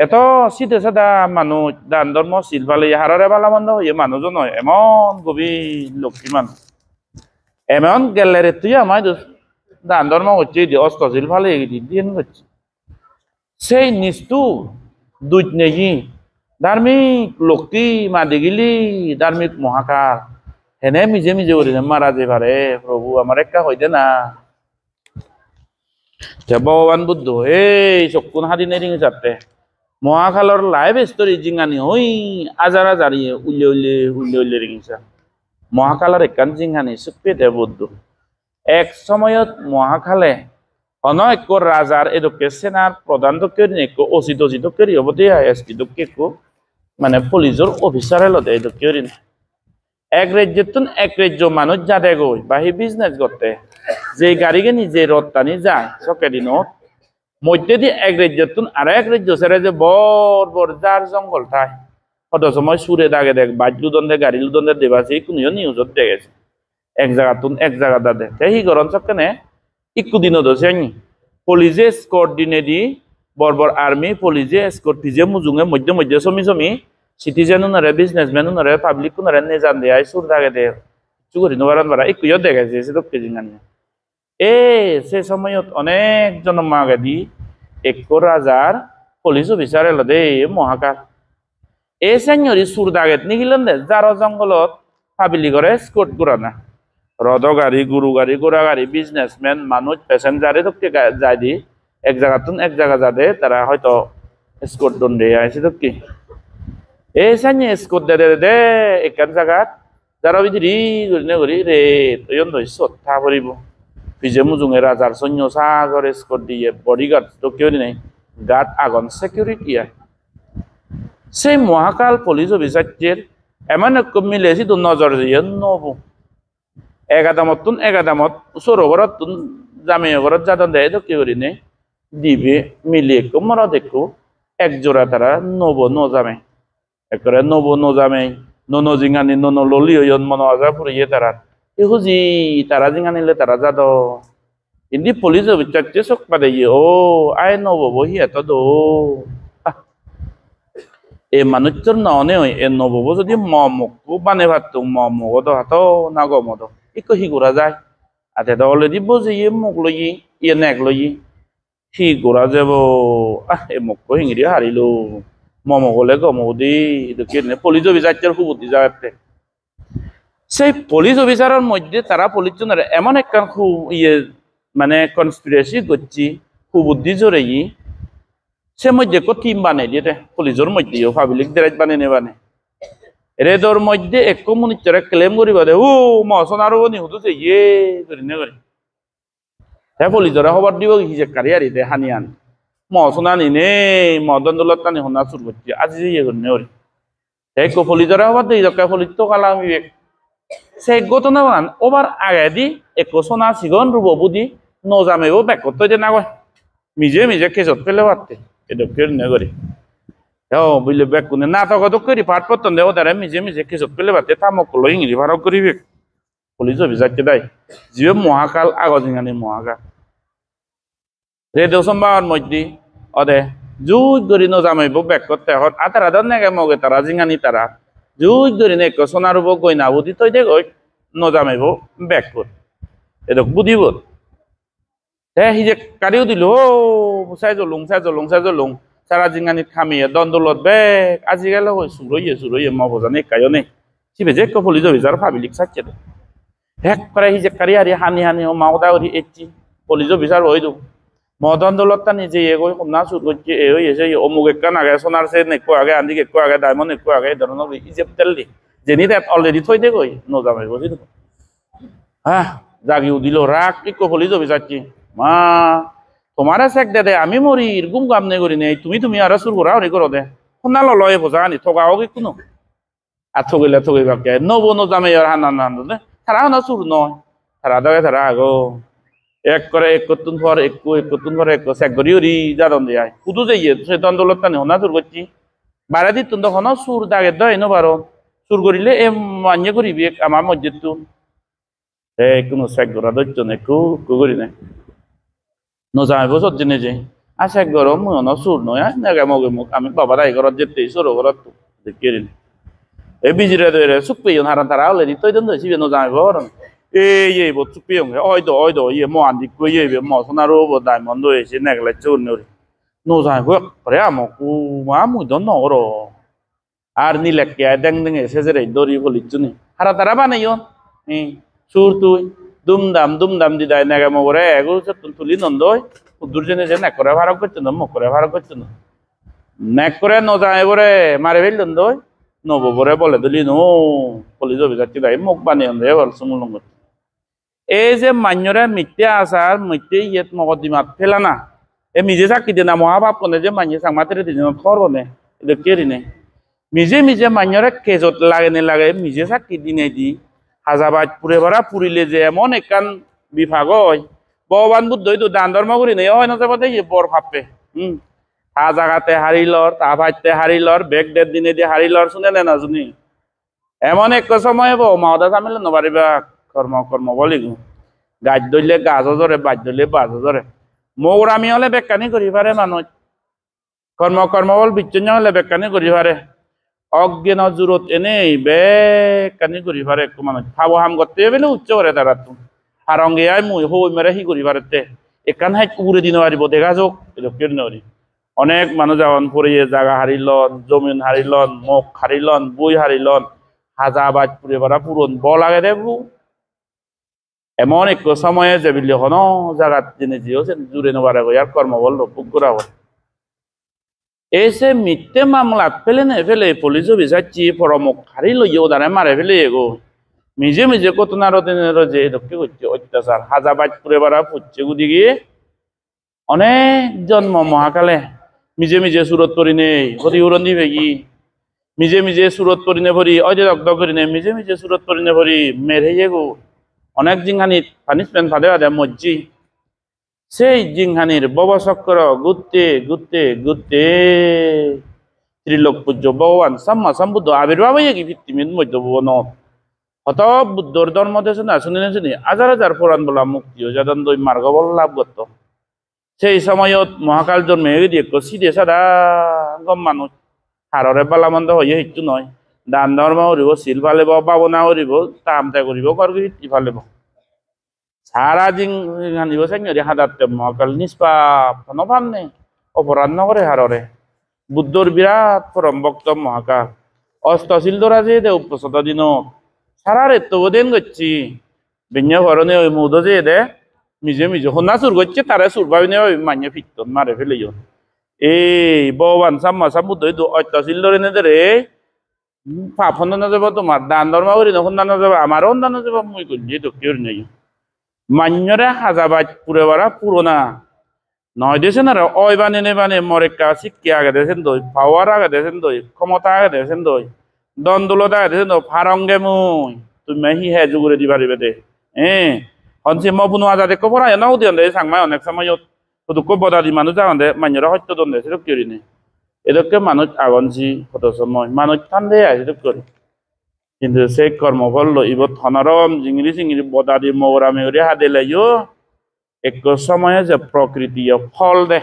Speaker 1: এত সিধে সাদা মানুষ দান ধর্ম শিলফালে হারারে বালা বন্ধ হয়ে মানুষজন নয় এমন গভীর লক্ষ্মী মানুষ এমন গেলে তুই আমায় দান ধর্ম হচ্ছে অস্ত শিলফালে দিন হচ্ছে সেই নিষ্ঠুর দুধ নেই ধার্মিক লোকটি মাদি গিলি ধার্মিক মহাকাল হেনে মিজে মিজে করি মারা যে পারে প্রভু আমার একটা হইতে না ভগবান বুদ্ধ এই চকুন হাদি নেই চারটে মহাকালর লাইভ স্টোরি জিঙ্গানি হই আজার আজারিয়ে উল্লে রিংসা মহাকালর একান জিঙ্গানি সুপেতে বুদ্ধ এক সময়ত মহাকালে অনেক রাজার এদকে সেনার প্রধান দক্ষের নেকো ওসি দোষী দক্ষের হবতে এসপি দক্ষেকো মানে পুলিশের অফিসার এলতে দক্ষের এক রাজ্যতুন এক রাজ্য মানুষ যা দেখো বাহি বিজনেস করতে যে গাড়িকে নিজে রপ্তানি যায় সকে দিনত মধ্যে দিয়ে এক রাজ্যতুন আর এক রাজ্য সেরে যে বড় বড় যার জঙ্গল ঠাই কত সময় সুরে দাগে দেখ বাজ লুদন্দে গাড়ি লুদন্দে দেবাছে কোনো নিউজত দেখেছে এক জায়গাতুন এক জায়গা দাদে সেই গরম সবখানে ইকু দিনও দোষে পুলিশে স্কট দিনে দি বর্বর আর্মি পুলিশে স্কট ফিজে মুজুঙে মধ্যে মধ্যে সমি সমি সিটিজেন নারে বিজনেসম্যান নারে পাবলিক নারে নে জান দেয় সুর দাগে দে চুরি নবারান বারা ইকু ইয় দেখেছে সে তো কেজিঙানি সে সময়ত অনেক জন মাগে দি এক রাজার পুলিশ অফিসার এলো দে মহাকাল সেঞ্জরি সুর দাগেত নিগিলেন দে যার জঙ্গলত পাবলি করে স্কট গুড়ানা রদ গাড়ি গরু গাড়ি গোড়া গাড়ি বিজনেসম্যান মানুষ প্যাসেঞ্জারে তো যাই দি এক জায়গাতুন এক জায়গা যাদে তারা হয়তো স্কট দণ্ডে আইসে তো কি সাইনে স্কট দে দে একান জায়গাত যারা বিধি করি রে তৈন দই সত্তা পড়িব ফিজে মুজুঙে রাজার সৈন্য সাগর স্কট দিয়ে বডিগার্ড তো কেউ নাই গার্ড আগন সিকিউরিটি আয় সেই মহাকাল পুলিশ অফিসার এমন এক মিলেছি তো নজর দিয়ে নবু একাদামত সরোবরত জামে ঘরত যাদন দেয় তো কি করি নেই দিবে মিলিয়ে মরা দেখো এক জোড়া তারা নব নজামে একরে নব নজামে নন জিঙানি নন ললি হইন মন আজা ফুরিয়ে তারা হুজি তারা জিঙানিলে তারা যাদ ইন্দি পুলিশ অফিসার চোখ পাদে ও আয় নব বহি এত দো এই মানুষের ননে হয় এ নব যদি মমকু বানে ভাত মমক হাত না গমদ ইকো হিগুরা যায় আতে তো অলরেডি বুঝি মুখ লই ইয়ে নেক লই হিগুরা যাব এ মুখ হিঙিরি হারিলো মমক হলে গমক দি কেনে পুলিশ অফিসার খুবুতি যাতে সেই পুলিশ অফিসারের মধ্যে তারা পুলিশ এমন একখান খুব ইয়ে মানে কনস্পিরেসি করছি খুবুদ্ধি জোরে সে মধ্যে টিম বানাই দিয়ে পুলিশের মধ্যে পাবলিক ডেরাইট বানাই নেবানে রেদর মধ্যে এক কমিউনিটিরা ক্লেম করিব দে ও মহসন আরো নি হুতুছে ইয়ে করি নে করি হ্যাঁ পুলিশরা খবর দিব হিজে কারিয়ারি দে হানিয়ান মহসন আনি নে মদন দৌলত টানি হনা শুরু করছি আজি ইয়ে করি নে করি এক পুলিশরা খবর দিয়ে দরকার পুলিশ তো কালাম সেই ঘটনা বান ওবার আগে দি এক সোনা সিগন রুব বুদি নজামেব ব্যাক করতে দে না কয় মিজে মিজে কেসত ফেলে পারতে এটা কেড়ে নে করি বুঝলে ব্যাগ কোনে না তো কত করি পাট পতন দেও তারা মিজে মিজে কেসত পেলে বাতে তামক লই ইংরি ভাড়াও করিবে পুলিশ অফিসারকে দেয় জিবে মহাকাল আগজিঙানি মহাকাল রেডিও সম্বাদ মধ্যে অদে জুই ধরি নজামাইব ব্যাগ করতে হত আতারা দন নেগে মগে তারা জিঙানি তারা জুই ধরি নেক সোনারুব গয়না বুদ্ধি তৈ দে গই নজামাইব ব্যাগ কর এদক বুধিব হিজে কারিও দিল ও সাইজলুং সারা জিঙানি খামিয়ে দন্দলত বেগ আজিকাল সুরইয়ে মজানে কায়নে সিবে যে পুলিশ অফিসার পাবলিক সাচ্ছে হেক করে হিজে কারিয়ারি হানি হানি ও মাওদা ওরি এচি পুলিশ অফিসার হই দু মদন্দলত তা নিজে এগো না শুরু করছে এ হইছে অমুক একখান আগে সোনার সে নেকো আগে আন্দিক একো আগে ডায়মন্ড একো আগে ধরনের ইজিপ্ট তেলদি যেনি দ্যাট অলরেডি থই দে গই নজামাই বুঝি হ্যাঁ জাগিও দিল রাগ ইকো পুলিশ অফিসার কি মা তোমার চেক দে দে আমি মরি এরকম কাম নেই করি নেই তুমি আর সুর করা হরি করো দে সোনা লয় বোঝা আনি ঠগাও কি কোনো আর ঠগিলে বাকে নব নজামে আর হান হান দে তারা না সুর নয় তারা দাগে তারা আগো এক করে এক কতুন পর এক চেক করি হরি যাদন দিয়ে শুধু যে সে দন্দলত টানি হনা সুর করছি বারে দি তুন তখন সুর দাগে দয় ন বারো সুর করিলে এ মান্য করিবি আমার মসজিদ তুন কোনো চেক করা দৈত্য নেই করি নাই নজামে বছর দিনে যে আশা গরম মনো সুর নয় নাগে মগে মুখ আমি বাবা দাই ঘরত যেতে সরো ঘরত দেখিরিন এই বিজিরে দরে সুপিয়ন হারান তারা অলরেডি তৈ দন দছি বেনো যাই বরন এই বো সুপিয়ন ওই দো ইয়ে মো আন্দি কই ইয়ে মো সোনারো বো ডায়মন্ড এসে নেগলে চুন নরি নো যাই গো পরে আমো কু মা মু দন নরো আর নিলেকে দেং দেং এসে যে দরি বলি চুনি হারা তারা বানাইও সুর তুই দুম দাম দি দাই নাগে মো রে এগো তুলি নন্দই দুর্জনে যে নেক করে ভাড়া করছে না মুখ করে ভাড়া করছে না নেক করে ন যায় বরে মারে ফেললেন দই নব বরে বলে দিলি নো পলি যাবি যাচ্ছি গাই মুখ বানিয়ে দে বল সুমুল এই যে মান্যরে মিথ্যে আসার মিথ্যে ইয়েত মকদ্দিমাত ফেলা না এ মিজে চাকি দিনা মহাভাব কোনে যে মান্য সাংমাতের দিন খর বনে এটা কেরি নে মিজে মান্যরে কেজত লাগে মিজে চাকি দিনে দি হাজাবাজ পুরে ভরা পুরিলে যে এমন একান বিভাগ হয় ভগবান বুদ্ধই তো দান ধর্ম করি নেই হয় না যাবে বর ভাববে তা জাগাতে হারিলর তা ভাইতে হারিলর বেগ দেড় দিনে দিয়ে হারিলর শুনে না শুনি এমন এক সময় বো মাওদা জামিলে নবারিবা কর্ম বলি গাছ ধরলে গাছ ধরে বাজ ধরলে বাজ ধরে মৌরামি হলে বেকানি করি পারে মানুষ কর্ম বল বিচ্ছন্ন হলে বেকানি করি পারে অজ্ঞান জুরত এনেই বেকানি করি পারে মানুষ খাবো হাম করতে বেলে উচ্চ করে তারা তো হারঙ্গে আই মুই হই মেরে হি করি পারে একান হাই কুকুরে দিন পারিব দেখা যাক নরি অনেক মানুষ যেমন পড়িয়ে জায়গা হারিলন জমিন হারিলন মুখ হারিলন বই হারিলন হাজাবাজ পুরে ভরা পুরন ব লাগে দেবু এমন এক সময়ে যে বিলি হন জায়গা দিনে জিওছেন জুড়ে নেবার আর কর্মবল বুক করা হয় এসে মিথ্যে মামলা ফেলে পুলিশ বিচারছি পরমুখ হারি লইও দাঁড়ে মারে ফেলে এগো মিজে কত নারদিনের যে কি করছে অত্যাচার হাজাবাজ পুরে ভরা ফুটছে গুদি গিয়ে অনেক জন্ম মহাকালে মিজে সুরত করি নেই হরি উড়ন দিবে কি মিজে সুরত করি নে ভরি অজে দগ্ধ করি নে মিজে সুরত করি নে ভরি মেরে গো অনেক জিংহানিত পানিশমেন্ট ফাদে ফাদে মজ্জি সেই জিংহানির ববচক্র গুতে ত্রিলোক পূজ্য ভগবান সাম্মা সম্বুদ্ধ আবির্ভাব হয়ে কি ভিত্তিমিত মধ্য ভুবন হত বুদ্ধর ধর্ম দেশে না শুনি হাজার পুরাণ বলা মুক্তি যাদন দই মার্গ বল লাভ করত সেই সময়ত মহাকাল জন্মে দিয়ে সিদে সাদা গম মানুষ হাররে বালামন্দ হয়ে হিচ্ছু নয় দান ধর্ম করিব শিল ফালিব পাবনা করিব তামতে করিব ভিত্তি ফালিব সারা জিংহানিব সেঙি হাদাতে মহাকাল নিষ্পাপ নভান নেই অপরাধ নকরে হাররে বুদ্ধর বিরাট পরম ভক্ত মহাকাল অষ্টশীল ধরা যে দে উপসত দিন সারা রেত দেন করছি বিন্য ঘরনে ওই মুদ যে দে মিজে হন্না সুর করছে তারা সুর পাবি নে মান্য ফিরতন মারে ফেলে এই ভগবান সাম্মা সাম্বুদ্ধ অষ্টশীল ধরে নে রে পাপ হন্না না যাব তোমার দান ধর্ম করি না হন্না না যাব আমারও হন্না না যাব মুই করছি তো কেউ নেই মান্যরে হাজাবাজ পুরে বারা পুরোনা নয় দেশেন আর ওই বানে মরেকা শিক্ষা আগে দেশেন দই পাওয়ার আগে দেশেন দই ক্ষমতা আগে দেশেন দই দন্দুলতা আগে দেশেন দই ফারঙ্গে মুই তুমি হি হে যুগুরে দি পারিবে দে হনসি মবুনো আজাদে কপরা এনাও দিন দে সাংমাই অনেক সময় শুধু কবদাদি মানুষ যাওয়ান দে মান্যরা হত্যা দন দে সেরক করি নে এদেরকে মানুষ আগনছি কত সময় মানুষ ঠান্ডে আছে সেরক করি কিন্তু সেই কর্মফল লইব ধনরম জিঙিরি বদাদি মৌরামি হাতে লাইও এক সময়ে যে প্রকৃতি ফল দে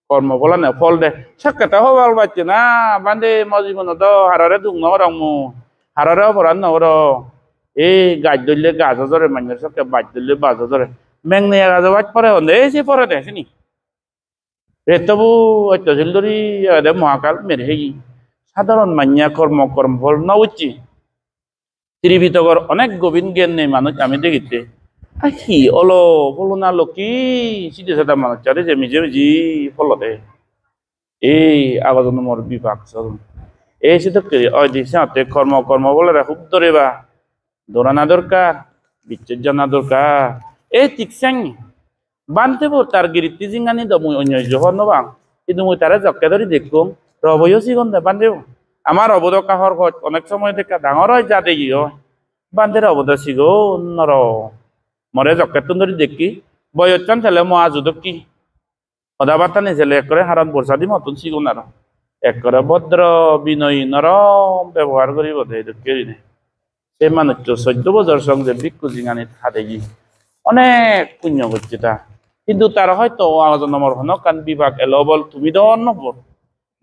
Speaker 1: কর্মফল নে ফল দে সাক্ষাৎ হবার পাচ্ছে না বান্ধে মজীবন তো হারারে দুঃখ নহরং মু হারারে অপরাধ নহর এই গাছ ধরলে গাছ ধরে মানুষের সবকে বাজ ধরলে বাজ ধরে মেঘনে গাছ বাজ পরে হন্দে সে পরে দেখেনি রেতবু অত্যশীল ধরি মহাকাল মেরে হেগি সাধারণ মান্যা কর্মফল না উচ্চি ত্রিভিতকর অনেক গভীর জ্ঞান নেই মানুষ আমি দেখিতে কি অলো ফলনা লক্ষ্মী সিধে সাদা মানুষ চারে যে মিজি ফলতে এই আবাজন মোর বিভাগ এই সে তো ওই দিশাতে কর্ম বলে খুব ধরে বা দৌড়ানা দরকার বিচ্ছেদ জানা দরকার এই ঠিকসাং বানতে তার গিরিতি জিঙ্গানি দ মুই অন্য জহর নবাং কিন্তু মুই তারা জক্কে ধরি দেখুম রবইও সিগন দে বান্ধেও আমার অবদ কাহর অনেক সময় দেখা ডাঙর হয় যা দেখি বান্ধের অবদ সিগো নর মরে জকেতুন ধরি দেখি বয়চান ছেলে মো আজুদ কি সদাবার্তা নিছেলে একরে হারণ বর্ষাদি মতন সিগুন আর একরে ভদ্র বিনয়ী নরম ব্যবহার করিব দে কেরি নে সে মানুষ 14 বছর সঙ্গে ভিক্ষু জিঙানি হাতে গি অনেক পুণ্য করছে তা কিন্তু তারা হয়তো আজন নম্বর হন কান বিভাগ এলো বল তুমি দেওয়া নম্বর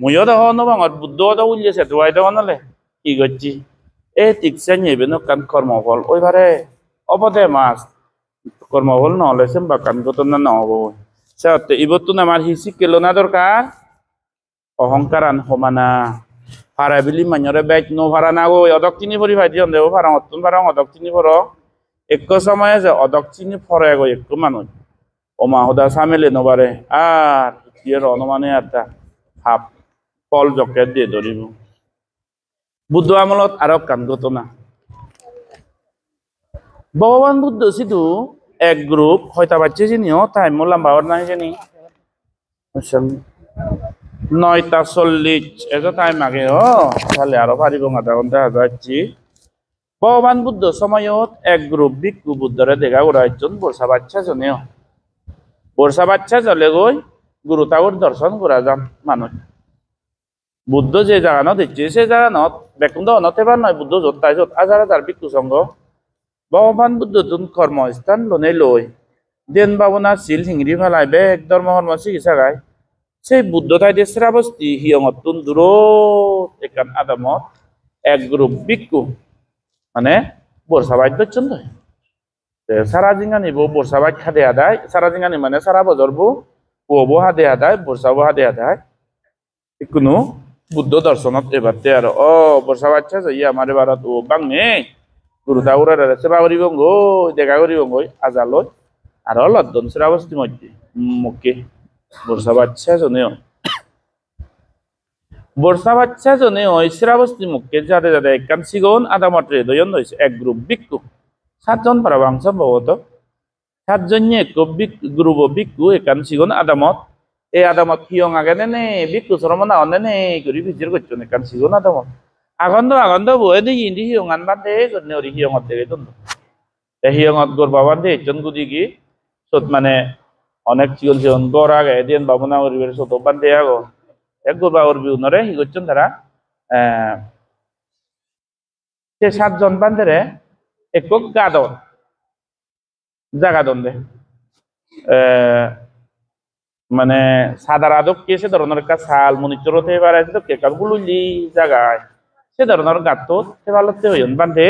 Speaker 1: ময়ও দেওয়া নবাঙর বুদ্ধ দেওয়া উলিয়েছে তোয়াই দেওয়া নালে কি করছি এ ঠিকছে নেবে ন কান কর্মফল ওইবারে অবদে মাছ কর্মফল নহলে সেম্বা কান ঘটনা নহব সে ইবতুন আমার হিসি কেলো না দরকার অহংকারান সমানা ভাড়া বিলি মান্যরে বেগ নো ভাড়া না গো অদক চিনি ভরি ভাই দিয়ন দেব ভাড়া অতুন ভাড়া অদক চিনি ভর এক সময় যে অদক চিনি ফরে গো এক মানুষ ওমা হদা সামেলে নবারে আর ইয়ের অনুমানে আর তা ভাব ফল জকে দিয়ে ধরিব বুদ্ধ আমলত আরো কান ঘটনা ভগবান বুদ্ধ শুধু এক গ্রুপ হয়তো বাচ্চা চিনিও তাই মোলাম বাবার নাই জানি 9:40 এত টাইম আগে তাহলে আরো পারিব আধা ঘন্টা যাচ্ছি ভগবান বুদ্ধ সময়ত এক গ্রুপ ভিক্ষু বুদ্ধরে দেখা ওরা একজন বর্ষা বাচ্চা জনেও বর্ষা বাচ্চা জলে গই গুরু ঠাকুর দর্শন করা যান মানুষ বুদ্ধ যে জায়গা দিচ্ছে সে জায়গা বেকুন্দ অনতে পার নয় বুদ্ধ যত তাই যত হাজার হাজার ভিক্ষু সঙ্গ ভগবান বুদ্ধ তুন কর্মস্থান লনে লই দেন ভাবনা শিল হিংরি ফেলাই বেগ ধর্ম কর্ম চিকিৎসা গায় সেই বুদ্ধ তাই দিয়ে শ্রাবস্তি হিয়ঙত তুন দূরত একান আদামত এক গ্রুপ ভিক্ষু মানে বর্ষা বাইর ধরছেন তো সারা জিঙ্গানি বো বর্ষা বাইর খাদে আদায় সারা জিঙ্গানি মানে সারা বজরবো ও বো হাদে আদায় বর্ষা বো হাদে আদায় কোনো বুদ্ধ দর্শনত এবার আর বর্ষা বাচ্চা যাই আমার এবারত ও বাংনে গুরু ঠাকুরের সেবা করিব গো দেখা করিব গই আজালয় আর লদ্দন শ্রাবস্তি মধ্যে মুখে বর্ষা বাচ্চা জনেও বর্ষা বাচ্চা জনে ওই শ্রাবস্তি মুখে যাতে যাতে একখান সিগন আধা মাত্রে দয়ন হয়েছে এক গ্রুপ ভিক্ষু 7 জন পারাবাং সম্ভবত 7 জন এক গ্রুপ ভিক্ষু একখান সিগন আদামত এই আদামত হিয়ং আগে নে ভিক্ষু শ্রমনা অনে নে করি ভিজির করছো একখান সিগন আদামত আগন্দ বয়ে দিই ইন্দি হিয়ং আনবার দে করনে ওরি হিয়ঙত দেখে তো হিয়ঙত গোর বাবার দে একজন গুদি কি সত মানে অনেক চিগল সিগন গড় আগে দিন বাবনা ওর সত বান দে আগো এক গোর বাবার বিউনরে হি করছেন তারা সে 7 জন বান্ধে একক গাদন জাগা দন্দে মানে সাদার আদক কে সে ধরনের একটা সাল মনিচর হতে পারে তো কে কাবগুলি জায়গায় সে ধরনের গাত সে ভালোতে হইন বান্ধে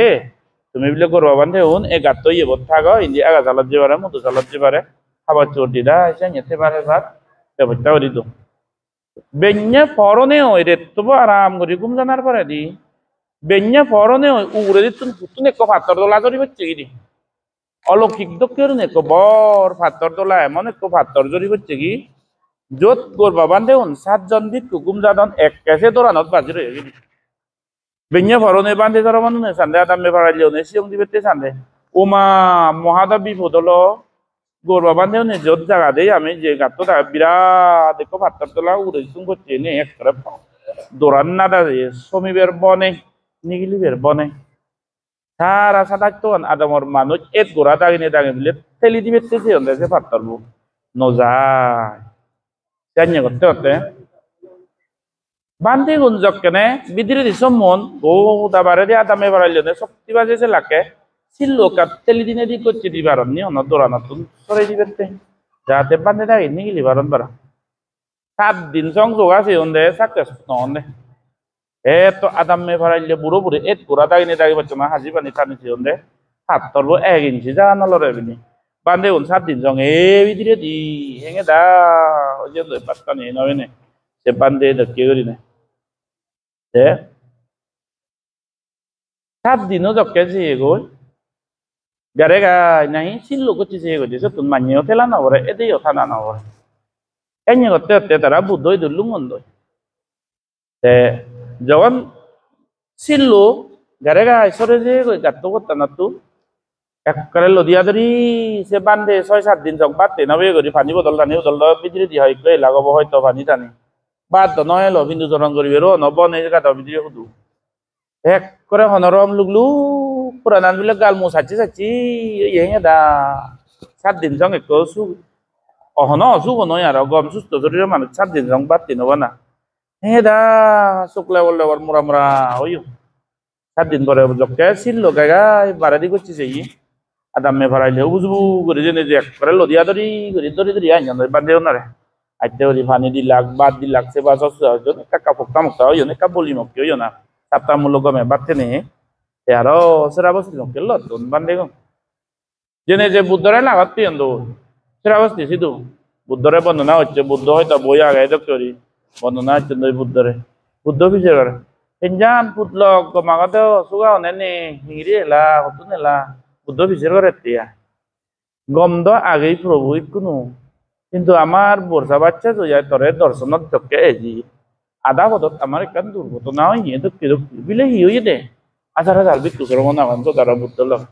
Speaker 1: তুমি বলে করবা বান্ধে হন এই গাত ইয়ে বোধ থাকো ইন্দি আগা চালাত যে পারে মধু চালাত যে পারে খাবার চোর দিদা এসে নিতে পারে ভাত ব্যবস্থা করি তো বেঞ্ঞা ফরনে ওই রে তবু আরাম করি ঘুম জানার পরে দি বেঞ্ঞা ফরনে ওই উড়ে দিতুন হুতুন এক ভাতর দোলা করি হচ্ছে কি দি অলৌকিক দক্ষের এক বর ভাতর দোলা এমন এক ভাতর জরি হচ্ছে কি যত করবা বান্ধে হন 7 জন ভিক্ষু ঘুম জাদন এক কেসে দোলানত বাজি রয়ে গেলি বেঞ্ঞা ফরনে বান্ধে ধরা মানুষ সান্দে আদামে বাড়াইলে নে সিয়ং দিবে সান্দে ওমা মহাদা বিপদ হলো গোর বান্ধে নে যত জায়গা দেই আমি যে গাতটা বিরাট দেখো ভাতর দোলা উড়ে সুং করছে নে এক করে দোরান না দা সমীবের বনে নিগিলিবের বনে সারা সাদা তো আদমর মানুষ এক গোড়া দাগিনে দাগে বলে ঠেলি দিবে সে অন্দাজে পারতারবো নজায় জানিয়ে করতে করতে বান্ধে গুঞ্জক কেনে বিদিরে দিস মন ও দাবারে দিয়ে আদামে বাড়াইলে শক্তি বাজেছে লাকে ছিল্লো কাপ ঠেলি দিনে দি করছে দিবার নি অন্য দোরা নতুন সরাই দিবে যাতে বান্ধে দাগি নিগিলি বারণ বারা 7 দিন সংযোগ আছে অন্ধে সাকসেস নহনে তো আদামে ভাড়াইলে বুড়ো বুড়ে এক গোড়া দাগিনে দাগি পাচ্ছ না হাজি পানি টানিছি অন্ধে হাত তরবো 1 ইঞ্চি যা নলরে বিনি বান্ধে 7 দিন সঙ্গে বিদিরে দি হেঙে দা ওই যে পাঁচটা নিয়ে নবে নে সে বান্ধে ধরকে করি না 7 দিনও জকে যে গই গারে গাই নাই ছিল্লো করছি যে গই দিছে তুমি মানিও ফেলা না ওরে এতেই থানা না ওরে এনে করতে করতে তারা বুদ্ধই দুলুম মন্দই যখন ছিল্লো গারে গাই সরে যে গাত করতে না তু একবারে লদিয়া ধরি সে বান্ধে 6-7 দিন সব বাদতে নবে করি পানি বদল বিদ্রি দি হয় লাগাবো হয়তো পানি টানি বাদ নয় ল বিন্দু চরণ করিবে রো নবনে গাত বিদ্রি সুদু এক করে হনরম লুগলু পুরানান বিলাক গাল মু সাচি ইয়ে দা 7 দিন সঙ্গে কসু অহন অসুখ নয় আর গম সুস্থ শরীরের মানুষ 7 দিন সঙ্গে বাদতে নব না হে দা শুক্লা বললে মোরা মোরা হইও 7 দিন পরে জকে ছিল গায় বাড়াদি করছি সেই Adam me farai le uzbu gori jene je karelo dia dori anya no bande onare atte ori pani di lag bad di lag se ba sos jo ka pokta mokta yo ne ka boli mok yo na tapta mulogo me batte ne e aro sera bos no kello don bande go jene je buddore lagat tiendo sera bos ti sidu buddore bondona hocche buddho hoyta boya ga doktori bondona hocche noi buddore buddho bi jegar Kenjan putlog komagato suga onene hingiri la hotune la Buddha বিচার করে তিয়া গন্ধ আগেই প্রভু কোনো কিন্তু আমার বর্ষা বাচ্চা তো যায় তরে দর্শনত চকে এজি আধা পদত আমার একখান দুর্ঘটনা হয়ে দুঃখী দুঃখী বিলে হি হয়ে দে আচার হাজার বিক্ষু শ্রমণ আগান তো তারা বুদ্ধ লোক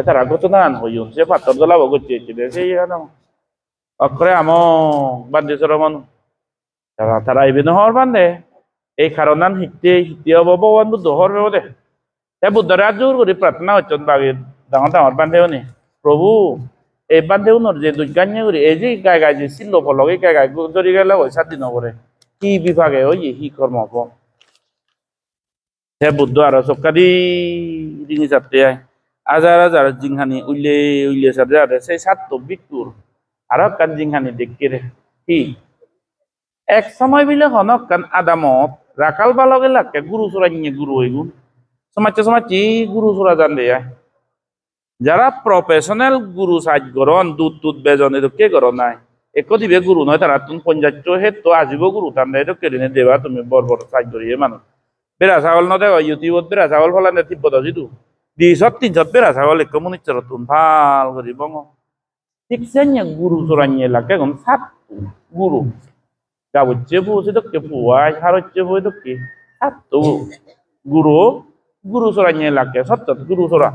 Speaker 1: তারা ঘটনা হইও সে পাথর জ্বলা বগছে সেই অক্ষরে আম বান্ধে শ্রমণ তারা তারা এবিন হওয়ার বান্ধে এই কারণান হিতে হব ভগবান বুদ্ধ হওয়ার দে সে বুদ্ধরা জোর করে প্রার্থনা হচ্ছেন বাগে ডাঙর ডাঙর বান্ধেও নি প্রভু এই বান্ধেও নর যে দুর্গান্য করি এই যে গায়ে গায়ে যে শিল্ল ফলক এই গায়ে গায়ে জড়ি গেলে ওই 7 দিন করে কি বিভাগে ওই কি কর্ম হব সে বুদ্ধ আর চক্কাদি ডিঙি চাপতে হাজার হাজার জিংহানি উইলে সাথে সাথে সেই 7 বিকুর আর কান জিংহানি দেখতে রে কি এক সময় বিলে হনক কান আদামত রাখাল বালকে লাগে গুরু চোরাইয়ে গুরু হইগুন সমাজে গুরু চোরা জান দে যারা প্রফেশনাল গুরু সাজ গরন দুধ বেজন এতো কে গর নাই এক দিবে গুরু নয় তারা তুমি পঞ্চায়েত হে তো আজিব গুরু তার নাই তো কেদিনে দেবা তুমি বড় সাজ করিয়ে মানুষ বেড়া ছাগল নদে ইউটিউবত বেড়া ছাগল ফলানে তিব্বত যিটো 200-300 বেড়া ছাগল এক মনিচর তুন ভাল করি বঙ ঠিক সেন্য গুরু চোরাইয়ে লাগে গম 7 গুরু গাবচ্ছে বুঝে তো কে পুয়াই হারচ্ছে বই তো কি 7 গুরু চোরাইয়ে লাগে সত্য গুরু চোরা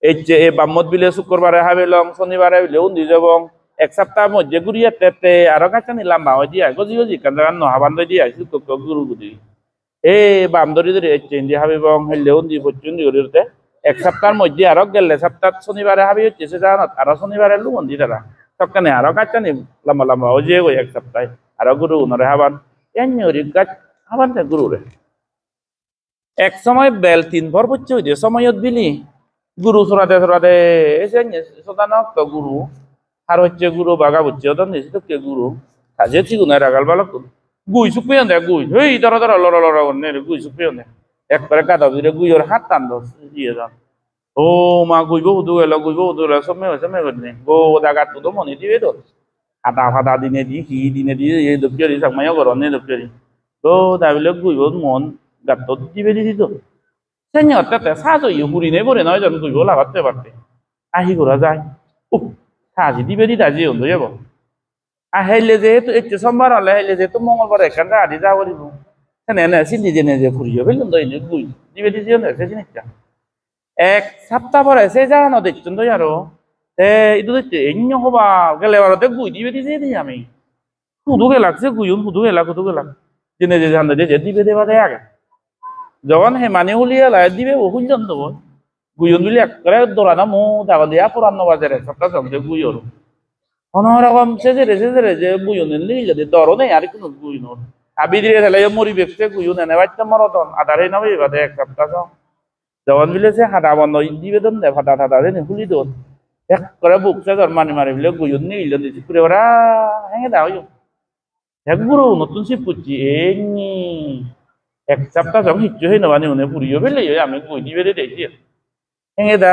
Speaker 1: এই যে এই বাম্মত বিলে শুক্রবারে হাবেলং শনিবারে বিলে উন্দি যাবং এক সপ্তাহ মধ্যে গুড়িয়ে তেতে আরো কাছে নিলাম বাও দিয়া গজি কান জাগান নহাবান দিয়া শুক্র গুরু গুদি এ বাম ধরি ধরি চেঞ্জি হাবিবং হইলে উন্দি পর্যন্ত গরিতে এক সপ্তাহের মধ্যে আরো গেলে সপ্তাহ শনিবারে হাবি হচ্ছে সে জানাত আরো শনিবারে লুমন্দি তারা সকানে আরো কাছে নি লম্বা লম্বা ওজে গই এক সপ্তাহে আরো গুরু নরে হাবান এনরি গাছ হাবান গুরু রে এক সময় বেল 3 ভর বুঝছে হইছে সময়ত বিলি গুরু চোরাতে এসে সদানক তো গুরু আর হচ্ছে গুরু বাগা বুঝছে ওদের নিচে তো কে গুরু কাজে ঠিক না রাগাল বালক গুই সুপে দে গুই হেই ধর লড় নে গুই সুপে দে একবারে কাদা দিলে গুই ওর হাত টান দিয়ে যান ও মা গুইব উদু গেল সময় করনে গো দাগা তো মনে দিবে তো ফাটা দিনে দি এই দপ্তরি সাকমাইও গরনে দপ্তরি তো দাবিলে গুইব মন গাত দিবে দিত সেন্য তাতে সাজই হুরি নেই বলে নয় জন গুইব লাগাতে পারতে আহি করা যায় উপ সাজি দিবে দি দাজি হলো যাব আহেলে যেহেতু একটু সোমবার হলে হেলে যেহেতু মঙ্গলবার এখানটা আদি যাব দিব সেনে সিন্দি জেনে যে ফুরিয়ে ফেলুন দইলে গুই দিবে দি জিও সে জিনিসটা এক সপ্তাহ পরে সে জানো দেখছেন তো আরো তে ইদু দেখতে এন্য হবা গেলে বারতে গুই দিবে দি যে আমি হুদু গেলাকছে গুইউন হুদু গেলাক জেনে যে জানতে যে দিবে দেবা দেয় আগে যখন হে মানে উলিয়া লাই দিবে বহু জন দেবো গুইন বিলি একবারে দৌড়ানো মো দাগ দিয়া পুরানো বাজারে সপ্তাহ চলছে গুইর অন্যরকম সেজে যে গুইন নিয়ে যদি দরও নেই আর কোনো গুইন আবি দিয়ে তাহলে মরি বেপসে গুইন এনে বাচ্চা মরতন আধারে নবে বাদে এক সপ্তাহ যখন বিলে সে হাঁটা বন্ধ দিবে দন দে ফাটা ঠাটা দেনে হুলি দন এক করে বুকছে মারি বিলে গুইন নিয়ে ইল দিছি পুরে ওরা হেঙে দাও এক গুরু নতুন সে পুচি এনি এক সপ্তাহ যখন হিচ্ছু হয়ে নেওয়া নিয়ে পুরিও ফেলে আমি গুই দিবে দেখি হেঙে দা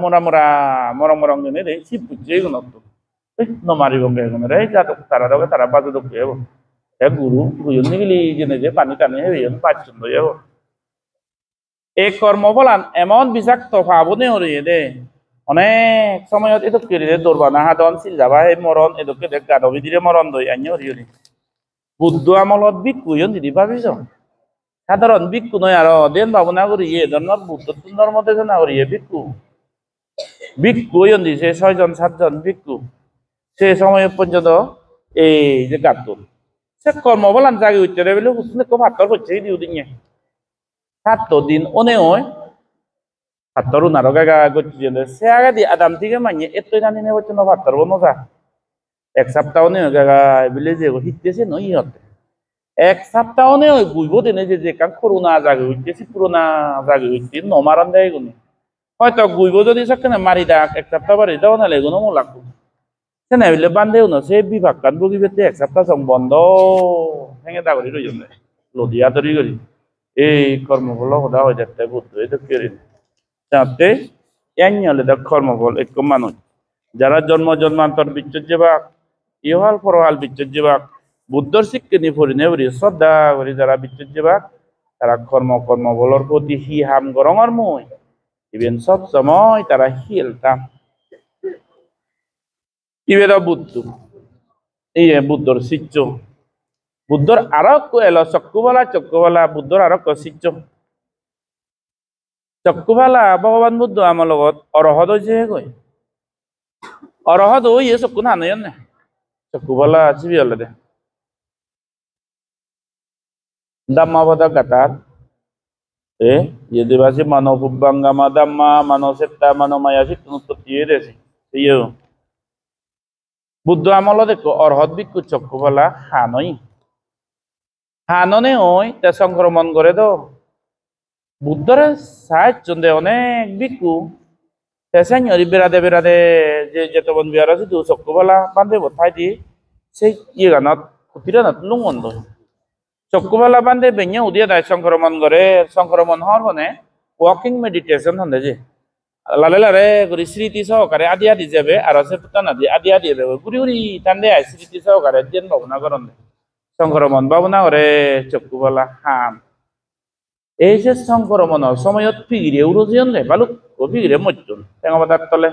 Speaker 1: মরম জনে রে সি পুচে নতুন নমারি বঙ্গে রে যা তারা দোকে তারা বাজে দোকে এক গুরু গুইন নিগলি জেনে যে পানি টানে হেন পাচ্ছেন যাব এই কর্মফলান এমন বিষাক্ত ভাবনে হরিয়ে দে অনেক সময়ত এত কেড়ে দৌড়বানা হাদন সিল যাবা এই মরণ এদকে দেখ গাদবি দিলে মরণ দই আনি হরিয়ে বুদ্ধ আমলত বিকুইন দিদি ভাবিছ সাধারণ ভিক্ষু নয় আর দেন ভাবনা করি ধর্মের বুদ্ধ ধর্মতে না করি ভিক্ষু দিছে 6 জন 7 জন ভিক্ষু সে সময় পর্যন্ত এই যে গাতুন সে কর্মবলান জাগি উঠতে বলে হুসনে কো ভাতর করছে দিউ দিন 7 দিন অনে হয় ভাতর উনার গাগা গচ্ছি সে আগে দি আদাম থেকে মানে এতই জানি নে হচ্ছে না ভাতর বনসা এক সপ্তাহ নে গাগা বলে যে হিতেছে নই হতে এক সপ্তাহ নে ওই গুইব দিনে যে কান করোনা জাগে হইতেছি পুরোনা জাগে হইতে নমারান দেয় গুনি হয়তো গুইব যদি সেখানে মারি দাক এক সপ্তাহ বাড়ি দাও না লেগুনো মো লাগবো সেনে বিলে বান্ধেও না সে বিভাগ কান বুগি বেতে এক সপ্তাহ সং বন্ধ ভেঙে দাগরি রইজন লদিয়া তরি করি এই কর্মফল সদা হয়ে যাচ্ছে বুদ্ধ এটা কেড়ে যাতে এলে দেখ কর্মফল এক মানুষ যারা জন্ম জন্মান্তর বিচ্ছজ্যবাক ইহাল পরহাল বিচ্ছজ্যবাক বুদ্ধর শিক্ষা নি পড়ি নেবরি শ্রদ্ধা করি যারা বিচ্ছজ্যবাক তারা কর্মফলের প্রতি হি হাম গরঙর মই ইভেন সব সময় তারা হিলতাম ইবেদা বুদ্ধ এই বুদ্ধর শিষ্য বুদ্ধর আরক এলো চক্কুবালা বুদ্ধর আরক শিষ্য চক্কুবালা ভগবান বুদ্ধ আমার লগত অরহদ যে কয় অরহদ ইয়ে চক্কু নানয়ন না চক্কুবালা চিবি হলে দে দাম্মাবদা গাতার ইয়ে দেবাসী মানব পুব্বাঙ্গামা দাম্মা মানব সেত্তা মানব মায়া শিক্ষুৎপত্তি দেশে ইয়ে বুদ্ধ আমল দেখো অরহত ভিক্ষু চক্ষুফলা হাননে ওই তে সংক্রমণ করে দো বুদ্ধরে সাহায্য দে অনেক ভিক্ষু তেসাইরি বেড়াদে যে যেতবন বিহার আছে দু চক্ষুফলা বান্ধে বথাই দি সেই ইয়ে গানত খুতিরানত লুঙ্গন দো চক্ষুফলা বান্ধে বেñে উদিয়ে দেয় সংক্রমণ হওয়ার মানে ওয়াকিং মেডিটেশন হন্দে যে লালে লারে গুরি স্মৃতি সহকারে আদি যাবে আর সে পুতানা দিয়ে আদি যাবে গুরি টান্দে স্মৃতি সহকারে যেন ভাবনা করেন সংক্রমণ ভাবনা করে চক্ষুফলা হান এই যে সংক্রমণ সময়ত ফিগিরে উড়জিয়ন রে বালুক ও ফিগিরে মজ্জুন টেঙাবাদার তলে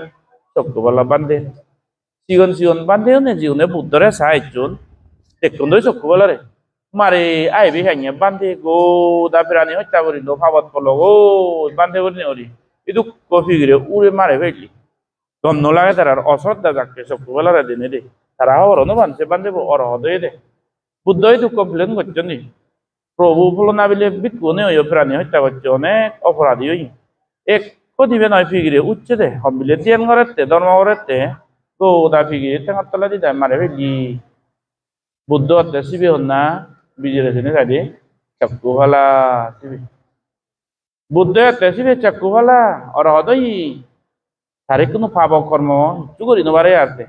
Speaker 1: চক্ষুফলা বান্ধে সিগন বান্ধে নে জীবনে বুদ্ধরে সাহায্যন দেখুন চক্ষুফলা রে মারে আইবি হাইয়ে বান্ধে গো দা প্রাণী হত্যা করি লো ভাবত পলো গো বান্ধে করি ওরি itu kopi gire ure mare veli don no লাগে তার অশ্রদ্ধা যাকে চক্ষুবেলার দিনে দে তারা অরণ বানছে বান্ধে অরহদ দে বুদ্ধই তো কমপ্লেন করছেন প্রভু ফল না বিলে বিক্ষুনে ওই প্রাণী হত্যা করছে অনেক অপরাধী হই এক কদিবে নয় ফিগিরে উচ্চে দে হমিলে তিয়ান করেতে ধর্ম করেতে তো দা ফিগিরে টেঙার তলা দি যায় মারে ভেলি বুদ্ধ হত্যা শিবি হন না বিজের দিনে যাই চক্ষুবেলা শিবি বুদ্ধ তেসিবে চক্ষুফলা অরহদই তারে কোনো পাপ কর্ম চুগরি নবারে আছে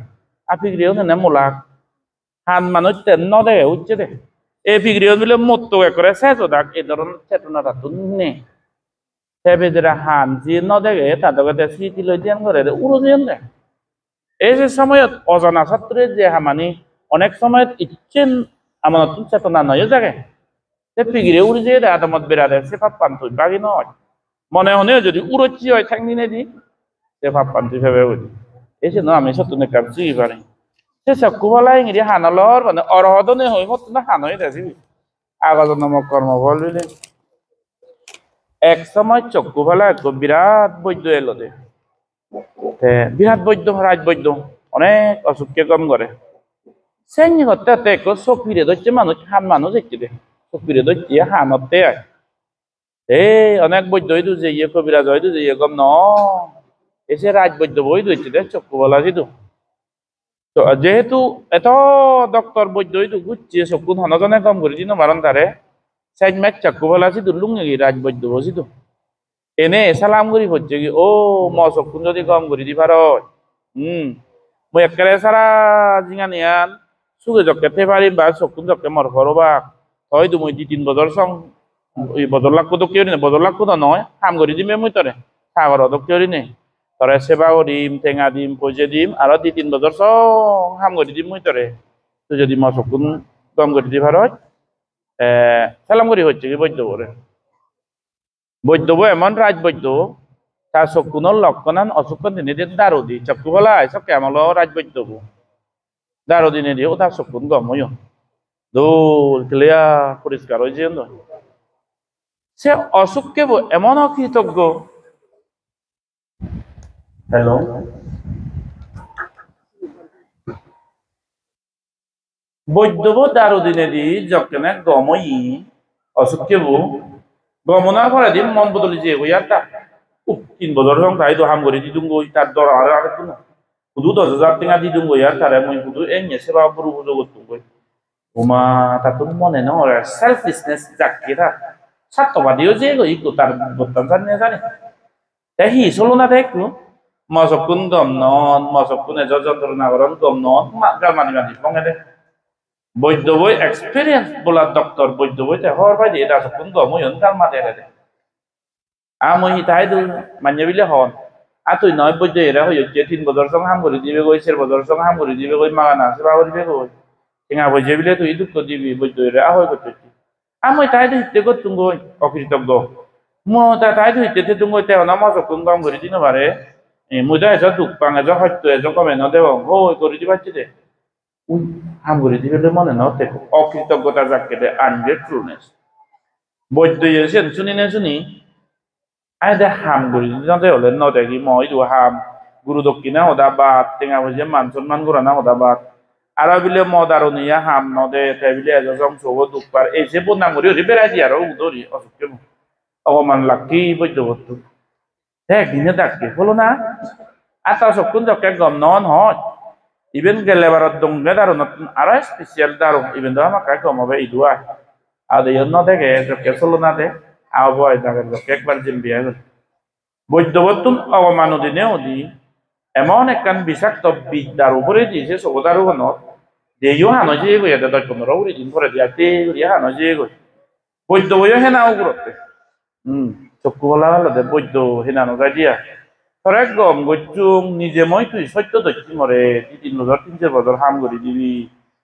Speaker 1: আফিগ্রিও না মোলাক হান মানুষ তেন নদে উচ্চে দে এ ফিগ্রিও বিলে মত্তো করে শেষ দাগ এই ধরন চেতনাটা তুন্নে সেবে যারা হান যে নদে তাদেরকে স্মৃতি লই দিয়ান করে উড়ো দিয়ান দে এই যে সময়ত অজানা ছাত্রের যে হামানি অনেক সময়ত ইচ্ছেন আমার নতুন চেতনা নয় জাগে ফিগিরে উড়ে যে আদামত বেড়ারে সে ভাব পান্তুই বাগি নয় মনে মনে যদি উড়চ্ছি হয় ঠ্যাং দিনে দি সে ভাব পান্তুই ভেবে বুঝি এসে না আমি সত্যি কাম চুই পারি সে চক্ষুফলা ইংরি হানলর মানে অরহদনে হই মত না হান হয়ে দেখি আগজনম কর্ম বল বিলে এক সময় চক্ষুফলা এক বিরাট বৈদ্য এলো দে বিরাট বৈদ্য রাজ বৈদ্য অনেক অসুখকে কম করে সেই হতে চকিরে ধরছে মানুষ হান মানুষ দেখছি দে চকিরে ধরছি হানতে আয় অনেক বৈদ্য হইতো যে ইয়ে কবিরাজ হইতো যে ইয়ে গম ন এসে রাজ বৈদ্য বই ধরছি দে চক্ষুফলা যেহেতু যেহেতু এত ডক্টর বৈদ্য হইতো ঘুরছে চক্ষু হনজনে কম করে দিন মারণ তারে সাইড ম্যাচ চক্ষুফলা সিধু লুঙ্গি রাজ বৈদ্য বসিত এনে সালাম করি হচ্ছে কি ও ম চক্ষু যদি কম করে দি পার মই একেবারে সারা জিঙা নিয়ান সুগে জকে তে পারিম বা চক্ষু জকে মর করবা হয়তো মই 2-3 বছর সং বদল লাগবো তো কেউ নেই বদল লাগবো তো নয় কাম করে দিমে মই তরে সাগর তো কেউ নেই তরে সেবা করিম টেঙা দিম পয়সা দিম আর 2-3 বছর সং কাম করে দিম মই তরে তো যদি ম চক্ষু কম করে দি পার সালাম করি হচ্ছে কি বৈদ্য বলে বৈদ্য এমন রাজ বৈদ্য তার চক্ষুনের লক্ষণান অচক্ষণ দিনে দিয়ে দারদি চক্ষুফলা সব কেমল রাজ বৈদ্য দারো দিনে দিয়ে তার চক্ষুন গময় দোল ক্লিয়ার পরিষ্কার হয়েছে সে অসুখকে এমন অকৃতজ্ঞ হ্যালো বৈদ্যব দারো দিনে দি যকেনে গমই অসুখকে গমনার পরে দিন মন বদলি যে ইয়ার তা 3 বছর সং তাই তো হাম করে দি দুঙ্গ তার দর আর আগে না শুধু 10,000 টাকা দি দুঙ্গ ইয়ার তারে মই শুধু এনে সেবা পুরো বুঝো করতে কই ওমা তা তো মনে না ওর সেলফিশনেস জাকিরা সত্যবাদীও যে গই তার বর্তমান জানে Thế hi solo na thế cứ mà sọc kun gom non mà sọc kun này cho tôi nào rồi gom non mà cái mà đi phong cái đấy bồi đối experience bola doctor bồi đối thế hỏi phải gì đã sọc kun gom mới nhận cái mà đấy à mới hi thái du mà nhớ biết hòn à tôi nói bồi đối ra hồi giờ tin bồi đối xong ham rồi đi về coi ser bồi đối xong ham rồi đi về coi mà na sẽ bao đi về coi thì ngài bồi đối biết tôi ít có đi về bồi đối ra hồi có à mới thái du thế có tung coi ok tập go mua ta thái du thế tung coi thế nó mà sọc kun gom rồi đi nó bảo 무자에서 독방에서 활도에서 가면 되고 뭐 그러지 맞지 돼. 한국에 되려면 어때고 어기던 거다 잡게 돼 unfaithfulness. 뭐도 예선 순이네 순이 아이데 한국에 너한테 원래 너대기 뭐 이도 함 구루독기나 오다바 땡아버지 만선만 거라나 오다바 아라빌레 모다로니야 함 너대 대빌레에서 성소고 독발 에세 본나무리 리베라지야로 우도리 어떻게 뭐 어만 락기 뭐도 thế thì nó đặc biệt luôn á, tao sọc cuốn dọc cái gầm non họ, even cái level đồng cái đó nó ara special đó, even đó mà cái gầm mà vậy đủ à đây nó thế cái dọc cái solo na thế, boy đó cái dọc cái quan điểm bia rồi, buổi đầu tuần mano đi neo đi, emang này kan bisa top big daru boleh di sini soko daru kan nó, dia yo hano je go ya dah tak kono rawuri jin boleh dia te dia hano je go, buổi đầu yo hena ugrot, Chokola là để bôi đồ hình nào cái gì à? Thôi gom cái chung নিজে মই তুই সত্য দেখছি মরে তিন বছর তিন চার বছর হাম করে দিবি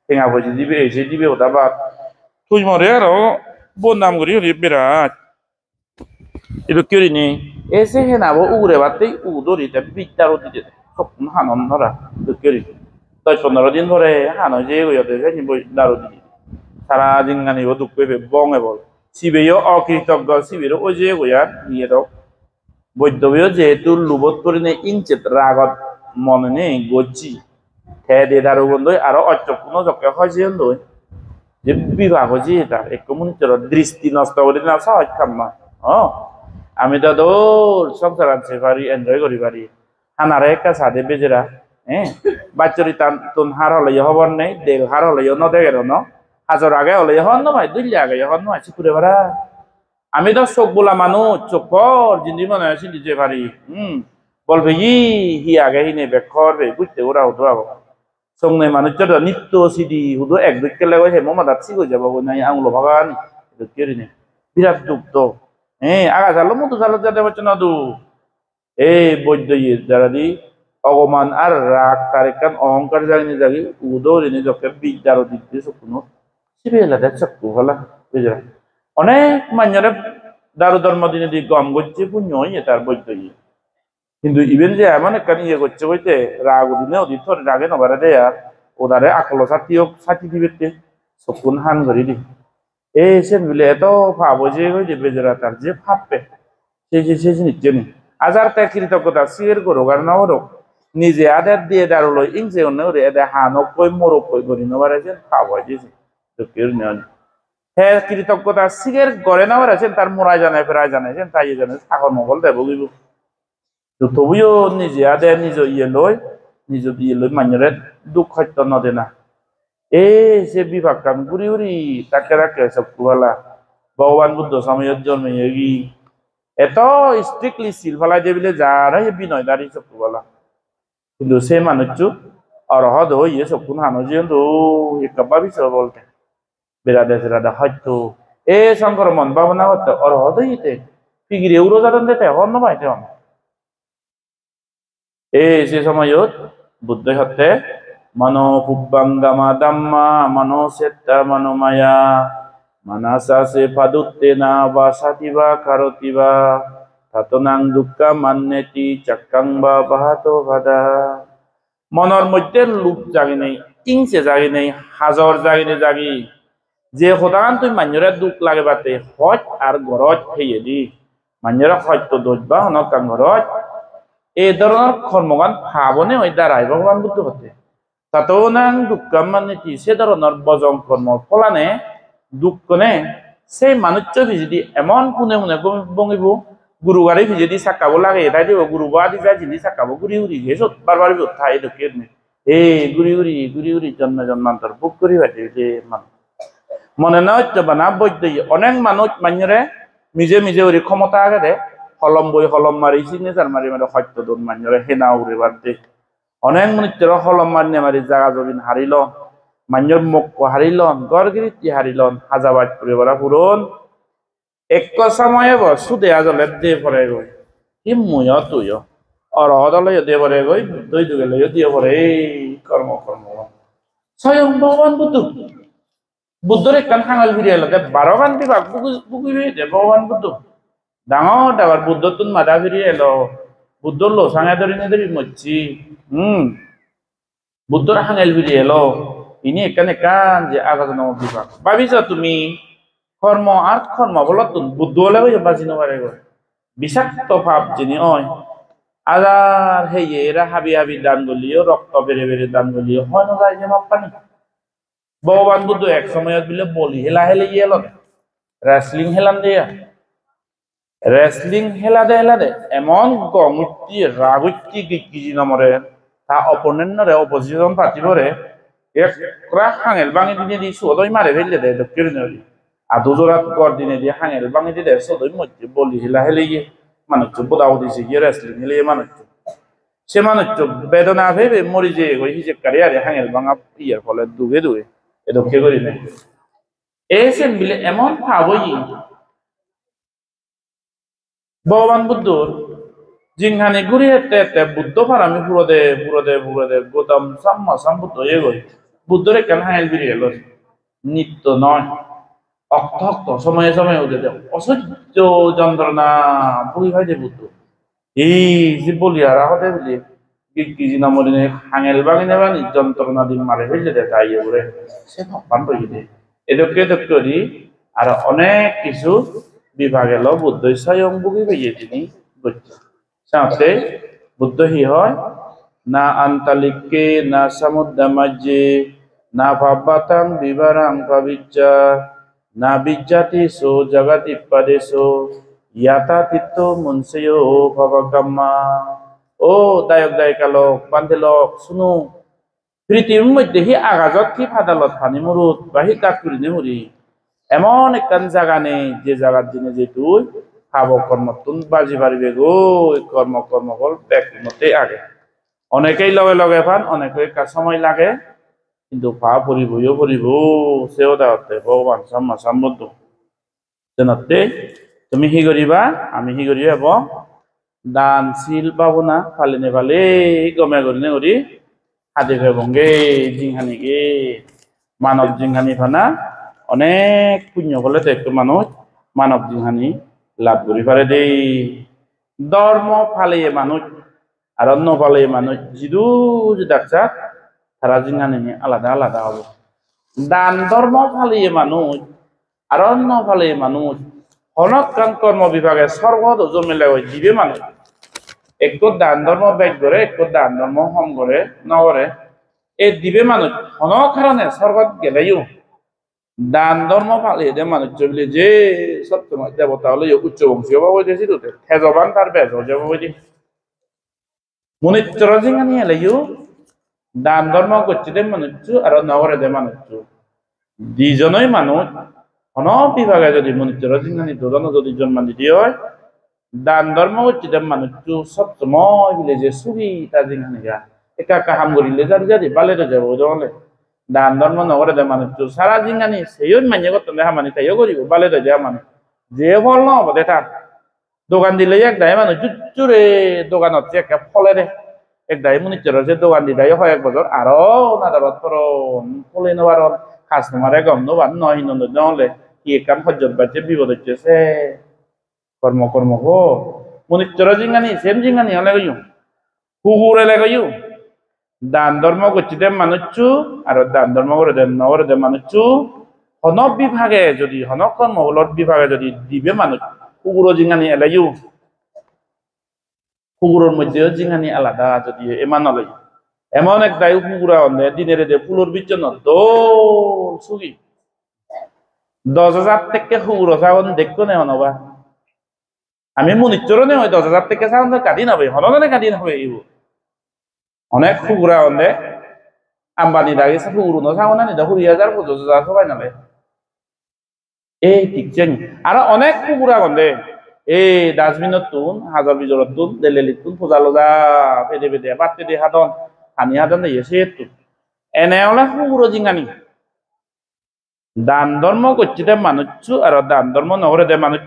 Speaker 1: টেঙা বসে দিবি এসে দিবি ওটা বাদ তুই মরে আরো বোন নাম করি হরি বিরাট itu kiri ni ese henabo ure batte udori te bittaro dite sop hanon nora itu kiri toy ponoro din hore hano je go yote ni boy daro di sara jingani go dukpe be bonge bol sibeyo অকৃতজ্ঞ sibeyo oje go ya niye do বৈদ্যবীয় যেহেতু লুবত করিনে ইঞ্চেত রাগত মননে গজি ঠেদে দারু বন্ধই আরো অচক্ষুণ জকে হয়েছে লই যে বিবাহ হয়েছে এটা এক মনিচর দৃষ্টি নষ্ট করে না সহজ কাম নয় আমি তো দৌড় সংসার আনতে পারি এনজয় করি পারি হানারে একটা সাদে বেজেরা বাচ্চরি টান তুন হার হলে হবার নেই দেল হার হলে ন দেখে ন হাজার আগে হলে হন না ভাই দুই আগে হন না চিকুরে বারা আমি তো চোখ বোলা মানুষ চোখর জিন্দি মনে আছে নিজে পারি বলবে হি আগে হি নেবে খরবে বুঝতে ওরা হতো আবো সঙ্গে মানুষ তো নিত্য সিডি হুদো এক দুই কেলে হে মোমা দাচ্ছি গো যাবো নাই আঙুলো ভাগানি কেরি নে বিরাট দুঃখ তো আগা জালো মতো জালো যাতে পারছে না দু বৈদ্য যারা দি অগমান আর রাগ তার একখান অহংকার জাগিনি জাগি উদো রেনে যকে বিদ্যার দিতে চকুনো সিবেলা দেখ চকু হলা বুঝলা অনেক মানুষের দারু ধর্ম দিনে দি গম করছে পুণ্য তার বৈদ্য কিন্তু ইভেন যে এমন একটা ইয়ে করছে বইতে রাগ দিনে অধিক রাগে নবারে দেয় আর ওদারে আকলো সাথী দিবে চকুন হান ধরি দি সেন বলে এত ভাবো যে বেজরা তার যে ভাববে সে নিচ্ছে নি আজার তার কৃতজ্ঞতা সিয়ের করো আর না ওরক নিজে আদের দিয়ে দাঁড়ো লই ইংসে অন্য এদের হানক কই মোরক কই করি নবারে যে ভাব দিয়েছে তো কেউ নেওয়া হ্যাঁ কৃতজ্ঞতা সিগের গড়ে না আছেন তার মোড়ায় জানায় ফেরায় জানাইছেন তাই জানে সাগর মঙ্গল দেব গিব তো তবুও নিজে আদে নিজ ইয়ে লই মানুষের দুঃখ সত্য নদে না সে বিভাগ কাম ঘুরি ঘুরি তাকে রাখে সব কুয়ালা ভগবান বুদ্ধ সময়ত জন্মে এত স্ট্রিক্টলি সিল ফেলাই দিয়ে বলে যারা বিনয় দাঁড়ি সব কুয়ালা কিন্তু সে মানুষ অরহদ হইয়ে সব কোন হানো যেহেতু একবা বিষয় বলতে বেড়াদে সেরাদা হয়তো সংক্রমণ ভাবনা হতো অরহদ হইতে ফিগিরে উড়োজাতন দিতে হন না পাইতে হন সে সময়ত বুদ্ধ হতে মনো পুব্বাঙ্গামা দাম্মা মনো সেত্তা মনোমায়া মানাসা সে পাদুত্তে না বা সাতিবা কারতিবা তাতনাং দুঃখা মান্নেতি চাক্কাং বা বাহাতো ভাদা মনের মধ্যে লুপ জাগি নেই ইংসে জাগি নেই হাজর জাগি যে সদান তুই মানুষের দুঃখ লাগে বাতে হজ আর ঘরত হেয়ে দি মানুষের হয়তো দোষ বা হনক কাং ঘরত এই ধরনের কর্মগান ভাবনে ওই দ্বারাই ভগবান বুদ্ধ হতে তাতেও নাং দুঃখম মানে সে ধরনের বজং কর্ম ফলানে দুঃখনে সেই মানুষ যদি এমন পুনে পুনে বঙিব গুরু গাড়ি যদি চাকাব লাগে এটাই দিব গুরু বাদি যাই যদি চাকাব ঘুরি ঘুরি গেছো বারবার উঠাই ঢুকে ঘুরি ঘুরি জন্মান্তর বুক করি পাঠি যে মানুষ মনে না হচ্ছে বানা বৈদ্য অনেক মানুষ মানুষরে নিজে ওই ক্ষমতা আগে হলম মারি সিগনেচার মারি মানে সত্য দন মান্যরে হেনা উড়ে বাড়তে অনেক মনিত্র হলম মান্য মারি জাগা জমিন হারিল মান্যর মুখ হারিলন গড়গিরিতি হারিলন হাজাবাদ করে বলা পুরন এক সময়ে সুদে আজলে দে পরে গই কি মুয় তুই অরহদলে দে পরে গই দই দুগেলে দিয়ে পরে এই কর্ম স্বয়ং ভগবান বুদ্ধর একখান হাঙাল ফিরিয়ে এলো 12 গান বিভাগ বুকুবি দে ভগবান বুদ্ধ ডাঙর ডাঙর বুদ্ধ তুন মাদা ফিরিয়ে এলো বুদ্ধর লো সাঙে ধরি মচ্ছি বুদ্ধর হাঙাল ফিরিয়ে এলো ইনি একান যে আগাজন বিভাগ ভাবিছ তুমি কর্ম আর কর্ম বলো তুমি বুদ্ধ হলে বাঁচি নবারে গো বিষাক্ত ভাব যিনি হয় আজার হে এরা হাবি দান গলিও রক্ত বেড়ে দান গলিও হয় না যায় যে মাপ পানি ভগবান বুদ্ধ এক সময় বিলে বলি হেলা হেলে এলো রেসলিং হেলান দিয়া রেসলিং হেলা দে এমন গমুক্তি রাগুক্তি গিজি নমরে তা অপোনেন্টরে অপোজিশন পার্টি করে একরা হাঙেল বাঙি দিনে দি সুদই মারে ফেললে দে দক্ষিণ নদী আদুজোরাত গর দিনে দি হাঙেল বাঙি দিলে সুদই মধ্যে বলি হেলা হেলে গিয়ে মানুষ বোদাও দিছে গিয়ে রেসলিং হেলে মানুষ সে মানুষ বেদনা ভেবে মরি যে হিসেব কারি আরে হাঙেল বাঙা ইয়ার ফলে দুগে এদক্ষে করি নাই এসে মিলে এমন ভাবই ভগবান বুদ্ধর জিংহানি ঘুরিয়ে বুদ্ধ ফারামি পুরোদে গৌতম সাম বুদ্ধ এগোই বুদ্ধরে কেন হাঙেল বেরিয়ে এলো নিত্য নয় অক্ত সময়ে ওদের অসহ্য যন্ত্রণা ভুল ভাই যে বুদ্ধ এই যে বলি আর আহতে বলি কি নামরিনে হাঙেল বাঙিনে বানি যন্ত্রণা দিন মারে ফেললে দে তাই বলে সে ভগবান বই দে এদকে করি আর অনেক কিছু বিভাগ এলো বুদ্ধ স্বয়ং বুকি পেয়ে তিনি সাথে বুদ্ধ হি হয় না আন্তালিকে না সমুদ্র মাঝে না ভাবাতাং বিবারাং ভাবিচ্চা না বিজ্জাতি সো জগতি পাদেশো ইয়াতা তীর্থ মুনসেয় ভবকাম্মা ও দায়ক দায়িকা লোক বান্ধে লোক শুনো পৃথিবীর মধ্যে হি আগাজত কি ফাদালত ফানি মুরুত বা হি কাকুরি নেহুরি এমন একখান জায়গা নেই যে জায়গার দিনে যে তুই খাব কর্ম তুন বাজি পারিবে গো কর্ম কল ব্যাকুমতে আগে অনেকেই লগে পান অনেকেই সময় লাগে কিন্তু পা পরিব সেও দেওয়াতে ভগবান সম্মা সম্বদ্ধ জানাতে তুমি হি করিবা আমি হি করি এবং দান শিল পাবো না ফালিনে ফালে গমে গরিনে করি হাতে ভেবঙ্গে জিংহানি গে মানব জিংহানি ফানা অনেক পুণ্য হলে তো একটু মানুষ মানব জিংহানি লাভ করি পারে দেই ধর্ম ফালিয়ে মানুষ আর অন্য ফালিয়ে মানুষ জিদু ডাকছা তারা জিংহানি আলাদা হবে দান ধর্ম ফালিয়ে মানুষ আর অন্য ফালিয়ে মানুষ হনকান কর্ম বিভাগে সর্বদ জমিলে দিবে মানুষ একটু দান ধর্ম ব্যাগ করে একটু দান ধর্ম হম করে নগরে এই দিবে মানুষ হন কারণে স্বর্গত গেলেও দান ধর্ম পালিয়ে দে মানুষ বলে যে সবসময় দেবতা হলে উচ্চ বংশীয় বাবু দিয়েছি তো থেজবান তার বেজ হয়ে বাবু দি মনিত্র জিঙানি এলেও দান ধর্ম করছে দে মানুষ আর নগরে দে মানুষ দুজনই মানুষ হন বিভাগে যদি মনিত্র জিঙানি দুজন যদি জন্ম দিতে হয় দান ধর্ম করছে দে মানুষ সবসময় বলে যে সুবি তা জিঙানি গা একা কাহাম করিলে যারি বালে তো যাবো জলে দান ধর্ম নগরে দে মানুষ সারা জিঙ্গানি সেই মান্য করতে দেখা মানে তাইও করিব বালে তো যা মানুষ যে ফল নহব দেখা দোকান দিলে এক দায় মানুষ জুরে দোকানত যে একটা ফলে দে এক দায় মনিচর যে দোকান দি দায় হয় 1 বছর আরো নাদারত পর ফলে নেবার কাস্টমারে গম নবান নয় নহলে কি কাম সহ্যত বাচ্চে বিপদ হচ্ছে কর্ম হো মনিচর জিঙ্গানি সেম জিঙ্গানি হলে গইও কুকুরে লাগাইও দান ধর্ম করছি দে মানুষ আর দান ধর্ম করে দেন নগরে দে মানুষ হন বিভাগে যদি হন কর্ম বিভাগে যদি দিবে মানুষ কুকুর জিঙানি এলাইও কুকুরের মধ্যেও জিঙানি আলাদা যদি এমান নলাই এমন এক দায়ু কুকুরা অন্ধে দিনের দে ফুলোর বিচ্ছন্ন দোল সুগি 10,000 থেকে কুকুর ছাগল দেখতো না হনবা আমি মনিচরও নেই 10,000 থেকে ছাগল কাটি নাবে হননে কাটি নাবে অনেক কুকুরা অন্ধে আম্বানি দাগে কুকুর ছাগল না নিদা 20,000 25,000 সবাই নালে এই ঠিক চেন আর অনেক কুকুরা অন্ধে এই ডাস্টবিনত তুন হাজার বিজরত তুন দেলেলি তুন পূজা লোজা পেদে পেদে বাতে দে হাদন হানি হাদন দিয়ে সে তুন এনে হলে পুরো জিঙ্গানি দান ধর্ম করছে দে মানুষ আর দান ধর্ম নহরে দে মানুষ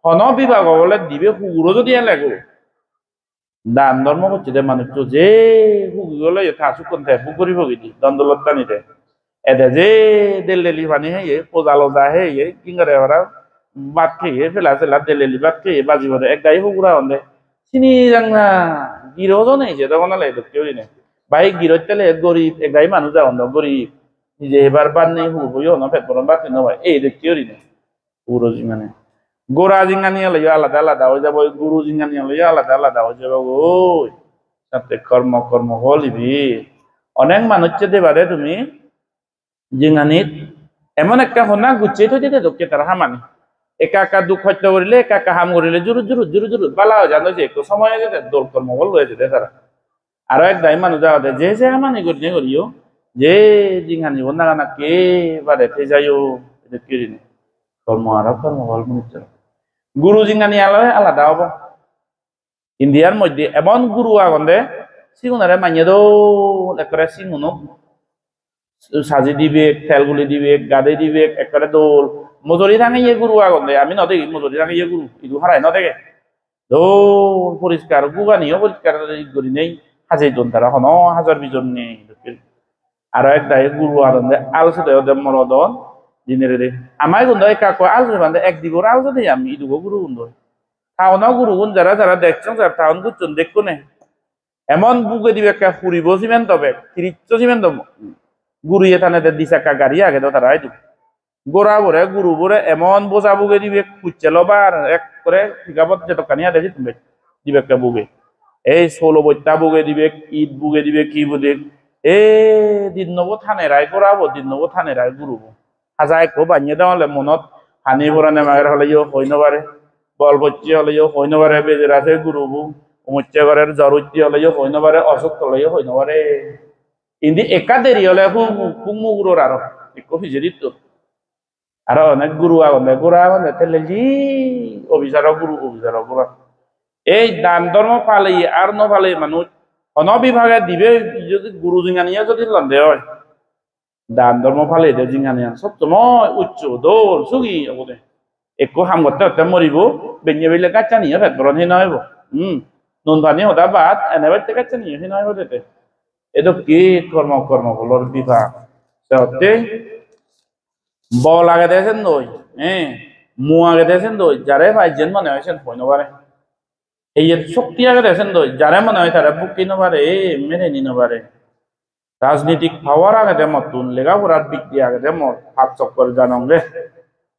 Speaker 1: হন বিভাগ বলে দিবে পুরো যদি লাগো দান ধর্ম করছে দে মানুষ যে হুগি গলে থাসু কোনতে পুকুরি ভগিদি দ্বন্দ্বলতা নিতে এদে যে দেলেলি পানি হে পূজা লোজা হে কিংরে ওরা বাদ খেয়ে ফেলা ফেলা দেলেলি বাদ খেয়ে বাজি ভরে এক গাই হুকুরা হন্দে চিনি জাংনা গিরোজও নেই যে তখন লাগে কেউ নেই ভাই গিরোজ তেলে গরিব এক গাই মানুষ যা হন্দ গরিব নিজে এবার বাদ নেই হুর হইও না পেট বরণ বাদ নেই এই কেউ নেই পুরো জিঙ্গানে গোড়া জিঙ্গানি লইয়া আলাদা আলাদা হয়ে যাবো গুরু জিঙ্গানি লইয়া আলাদা আলাদা হয়ে যাবো ওই সাথে কর্ম কর্ম হলিবি অনেক মানুষ দেবারে তুমি জিঙ্গানিত এমন একটা হনা গুছিয়ে থৈ দিতে দোকে তারা হামানি একা একা দুঃখ হত্যা করিলে একা একা হাম করিলে জুরু জুরু জুরু জুরু বালা জানো যে একটু সময় হয়ে যেতে দোল কর্ম হল হয়ে যেতে তারা আরো এক দায় মানুষ যাওয়া যে যে হামানি করিও যে জিঙ্গানি হন্না গানা কে বারে থে যাইও এটা কিরিনি কর্ম আর কর্ম হল মনে গুরু জিঙ্গানি আলাদা আলাদা হবো ইন্ডিয়ার মধ্যে এমন গুরু আগন্দে সিগুনারে মানিয়ে দো একবারে সিগুনো সাজি দিবে তেলগুলি দিবে গাদে দিবে একবারে দোল মজুরি থাকে ইয়ে গুরু আগন্দে আমি নদেখি মজুরি থাকে ইয়ে গুরু ইদু হারাই নদেখে দোল পরিষ্কার গুগানিও পরিষ্কার করি নেই হাজার জন তারা হন হাজার বিজন নেই আর এক দায় গুরু আনন্দে আলোচনা দেয় মরদন দিনের রে আমায় গুন্দ কাকু আলোচনা বান্ধে এক দিবর আলোচনা দিই আমি ইদুগো গুরু গুন্দ টাউনও গুরু গুণ যারা যারা দেখছেন যারা টাউন গুচ্ছন দেখো নে এমন বুকে দিবে একটা ফুরিব সিমেন্ট হবে তিরিচ্ছ সিমেন্ট গুরু এখানে দিশাকা গাড়ি আগে তো তারা আইদু গোড়া বরে গুরু বরে এমন বোঝা বুকে দিবে খুঁজছে লবা আর এক করে ঠিকাবত যে দোকানিয়া দেখি তুমি দিবে একটা বুকে এই ষোলো বইটা বুকে দিবে ঈদ বুকে দিবে কি বুকে এ দিন নব থানে রায় গোড়াবো দিন নব থানে রায় গুরু হাজা একো বানিয়ে দেওয়ালে মনত হানি ভরা নেমাগের হলে হই নবারে বল বচ্চি হলে হই নবারে বেজের আছে গুরুবু উমচ্চা ঘরের জ্বর উচ্চি হলে হই নবারে অসুখ হলে হই নবারে ইন্দি একা দেরি হলে কুমু গুরুর আরো একো ফিজে দিত আর অনেক গুরু আগন্দে গুরু আগন্দে তেলে জি অভিচার গুরু অভিচার গুরু এই দান ধর্ম পালে আর নপালে মানুষ অন বিভাগে দিবে যদি গুরু জিঙ্গানিয়া যদি লন্দে হয় দান ধর্ম ফালে দে জিঙ্গানিয়া সবসময় উচ্চ দৌড় সুগি বলে একো হাম করতে হতে মরিব বেঞ্জে বেলে কাচ্চা নিয়ে ভেদ বরণ হে নয় নুন পানি হতা বাদ এনে বাইতে কাচ্চা নিয়ে হে নয় বলে এতো কি কর্ম কর্ম বলর বিভাগ সত্যি বল আগে দিয়েছেন দই মু আগে দিয়েছেন দই যারে ভাইজেন মনে হয়েছেন হই নবারে এই শক্তি আগে দিয়েছেন দই যারে মনে হয় তারা বুক কি নবারে মেরে নি নবারে রাজনীতিক পাওয়ার আগে দে মতুন লেখাপড়ার দিক দিয়ে আগে দে মত হাত চক্কর জানং রে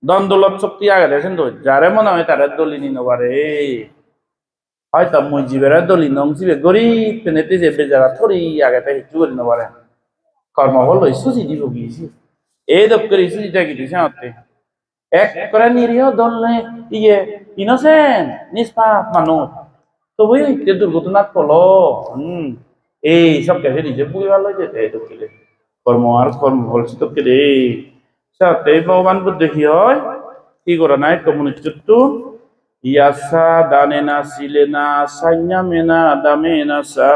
Speaker 1: দ্বন্দ্বলত শক্তি আগে দিয়েছেন দই যারে মনে হয় তারা দলি নি নবারে হয়তো মই জীবের দলি নং জীবে গরিব পেনেতে যে বেজারা থরি আগে তাই হিচু করি নবারে কর্ম হল সুজি দিব গিয়েছি এই দপ্তরে সুজিটা কি দিছে হতে এক করে নিরীহ দল ইয়ে ইনোসেন্ট নিষ্পাপ মানুষ তবুই দুর্ঘটনাত পলো এই সব কেসে নিজে বুঝে ভালো যেতে দক্ষিণে কর্ম আর কর্ম বলছি দক্ষিণে সাথে ভগবান বুদ্ধ কি হয় কি করে নাই কমিউনিস্ট ইয়াসা দানে না সিলে না সাইয়া মেনা দামে না সা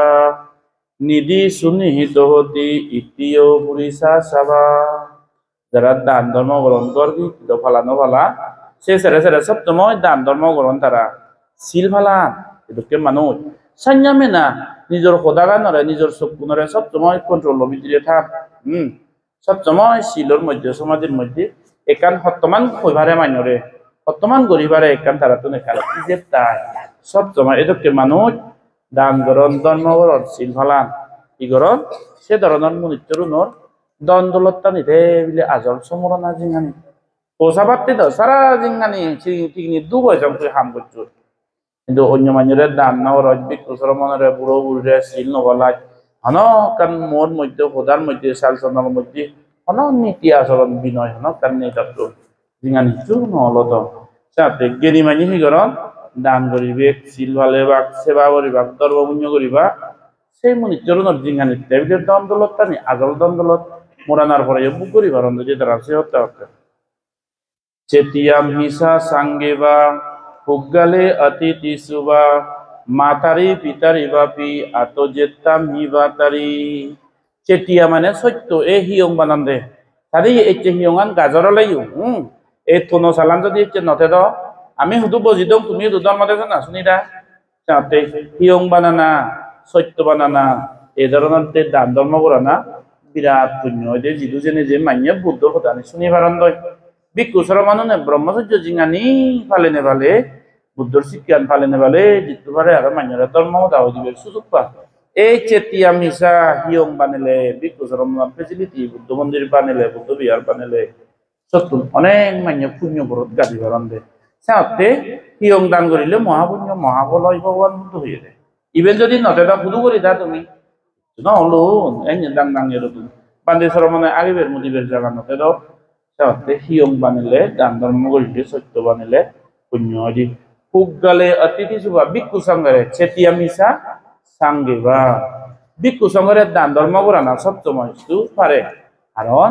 Speaker 1: নিধি সুনিহিত হতি ইতিও পুরিসা সাবা যারা দান ধর্ম গ্রহণ করবি তো ফালানো ফালা সে সেরে সেরে সবসময় দান ধর্ম গ্রহণ তারা সিল ফালান এটুকে মানুষ সাইয়ামে না নিজের সদাগা নরে নিজের চক্ষু নরে সবসময় কন্ট্রোল ভিতরে থাক সবসময় শিলর মধ্যে সমাজের মধ্যে একান সত্যমান হইবারে মাইনরে সত্যমান গরিবারে একান তারা তো নেখালে কি যে তাই সবসময় এটুকে মানুষ দান গ্রহণ ধর্ম গ্রহণ সিল ফালান কি গ্রহণ সে ধরনের মনুষ্যর নর দ্বন্দ্বলতা নিতে বলে আজল সমরণা জিঙ্গানি পোষা পারতে তো সারা জিঙ্গানি ঠিক নি দু বয়সম হাম করছো কিন্তু অন্য মানুষের দান নাও রজবিক কুসর মনের বুড়ো বুড়ে শিল নগলায় হন কারণ মোর মধ্যে হোদার মধ্যে শাল চন্দ্রের মধ্যে হন নীতি আচরণ বিনয় হন কারণ নেতাত্ব জিঙ্গানি চুর নহলত সাথে গেরি মানি সিগরণ দান করিবে শিল ভালে বা সেবা করিবা ধর্মপুণ্য করিবা সেই মনুষ্যর জিঙ্গানি টেবিলের দ্বন্দ্বলতা নি আজল দ্বন্দ্বলত মোরানার পরে বুক করিবার যে তারা সে হত্যা হত্যা চেতিয়াম হিসা সাঙ্গে বা পুগগালে অতিথি সুবা মাতারি পিতারি বাপি আতো জেতাম হিবাতারি চেতিয়া মানে সত্য এ হিয়ং বানান্দে তাদি এচে হিয়ংআন গাজর লাইও এ তোনো সালান যদি এচে নতে দ আমি হুদু বজি দং তুমি দুদর মতে জানা শুনিরা চাতে হিয়ং বানানা সত্য বানানা এই ধরনের দান ধর্ম করা না বিরাট পুণ্য যে জিদু জেনে যে মাইয়া বুদ্ধ হতানি শুনি বারান্দয় বিকুসর মানুনে ব্রহ্মচর্য জিঙানি ফালে নে ফালে বুদ্ধর শিক্ষান ফালে নে ফালে জিতু পারে আর মাইয়ারা ধর্ম দাও দিবে সুযোগ পা এই চেতিয়া মিশা হিয়ং বানালে বিকুসর ফেসিলিটি বুদ্ধ মন্দির বানালে বুদ্ধ বিহার বানালে সত্য অনেক মাইয়া পুণ্য বরত গাদি বারান্দে সাথে হিয়ং দান করিলে মহাপুণ্য মহাফল হয় ভগবান বুদ্ধ হয়ে যায় ইভেন যদি নতেটা বুধু করি দা তুমি না হলো এই দাং দাং এরকম বান্দেশ্বর মানে আগেবের মুদিবের জায়গা নতে দাও সাথে হিয়ং বানিলে দান ধর্ম করিলে সত্য বানিলে পুণ্য হয় পুগগালে অতিথি সুবা বিক্ষু সঙ্গরে চেতিয়া মিশা সাঙ্গে বা বিক্ষু সঙ্গরে দান ধর্ম করা না সবসময় পারে কারণ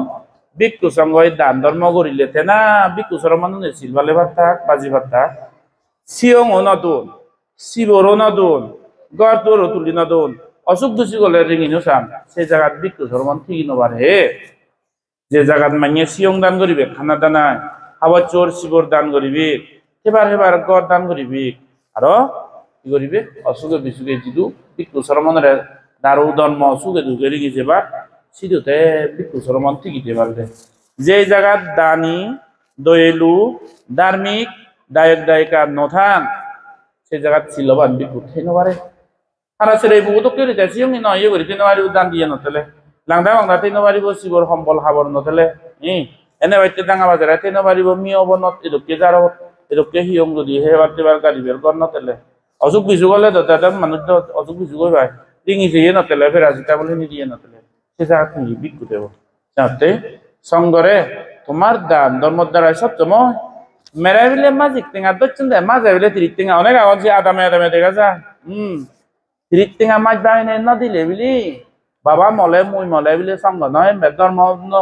Speaker 1: বিক্ষু সঙ্গে দান ধর্ম করিলে তেনা বিক্ষু সর মানুষ সিলবালে ভাত থাক বাজি ভাত থাক সিয়ং নতুন শিবরও নতুন গড় তুলি নতুন অসুখ দুষি গলে রিঙিনো চান সেই জায়গাত বিক্ষু সর মান ঠিক নবারে যে জায়গাত মাইয়ে সিয়ং দান করিবে খানা দানা হাওয়া চোর শিবর দান করিবে হেবার হেবার গড় দান করিবে আর কি করিবে অসুখে বিসুখে যিদু বিক্ষু সর মনের দারু ধর্ম সুখে দুঃখে রিঙিছে বা সিধুতে বিক্ষু সর মন ঠিকিতে পারবে যে জায়গাত দানি দয়েলু ধার্মিক দায়ক দায়িকা নথান সেই জায়গাত শিলবান বিক্ষু থাই নবারে আর সেরে বহুত কেড়ে যায় সিয়ং ন ইয়ে করি তিন বাড়ি দান দিয়ে নতলে লাংদা বাংলা তিন বাড়ি শিবর সম্বল হাবর নতলে এনে বাইতে ডাঙা বাজারে তিন বাড়ি মিয় বনত এরকে যার এরকে হিয়ং যদি হে বাড়তে বার গাড়ি বের কর নতলে অসুখ বিসুখ হলে দাদা মানুষ অসুখ বিসুখ হয়ে ভাই টিঙিছে ইয়ে নতলে ফেরাজিটা বলে নি দিয়ে নতলে সে জায়গা তুমি বিক্ষু দেব যাতে সঙ্গরে তোমার দান ধর্মর দ্বারা সবসময় মেরাই বিলে মাঝিক টেঙা দচ্ছেন দেয় মাঝে বিলে তিরিক টেঙা অনেক আওয়াজ আদামে আদামে দেখা যায় তিরিক টেঙা মাছ বাহিনী না দিলে বিলি বাবা মলে মুই মলে বিলে সঙ্গ নয় ধর্ম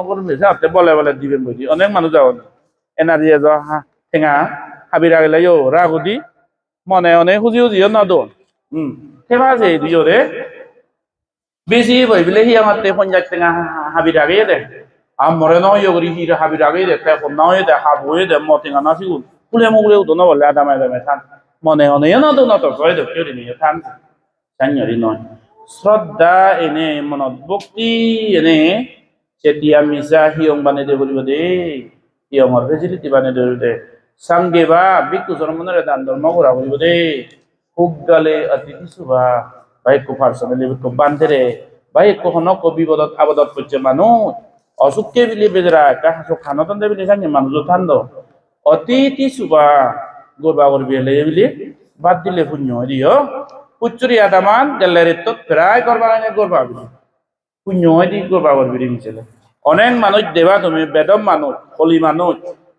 Speaker 1: করবে হাতে বলে বলে দিবেন বুঝি অনেক মানুষ যাও এনা দিয়ে যাওয়া টেঙা হাবি রাগলে ইয়ো রাগুদি মনে অনেক হুজি হুজিও নদন সেবা যে দিও রে বেশি বই বিলে হি আমার তে পঞ্জাব টেঙা হাবি রাগে দে আর মরে নয় করি হি হাবি রাগে দে তেপন নয় দে হাবুয়ে দে ম টেঙা না সিগুন ফুলে মুগুলে উদো না বলে আদামে আদামে থান মনে অনেক নদন নতো কয় দে কেউ নিয়ে থান জানি নয় শ্রদ্ধা এনে মনত ভক্তি এনে চেতিয়া মিশা হিয়ং বানে দে বলিব দে হিয়ংর ফেসিলিটি বানে দে সঙ্গে বা বিক্ষু জন্মনের দান ধর্ম করা বলিব দে পুগগালে অতিথি সুবা ভাই কো পার্সোনালি কো বান্ধে ভাই কখনো কো বিপদত আবদত করছে মানুষ অসুখকে বিলি বেজরা কাহাসো খানতন দে বিলি জানি মানুষ থান্দ অতিথি সুবা গোরবা করবি এলে বিলি বাদ দিলে পুণ্য দিও পুচুরি আদামান গেলের তো প্রায় করবা লাগে করবা পুণ্য দি করবা করবি মিছিলে অনেক মানুষ দেবা তুমি বেদম মানুষ হলি মানুষ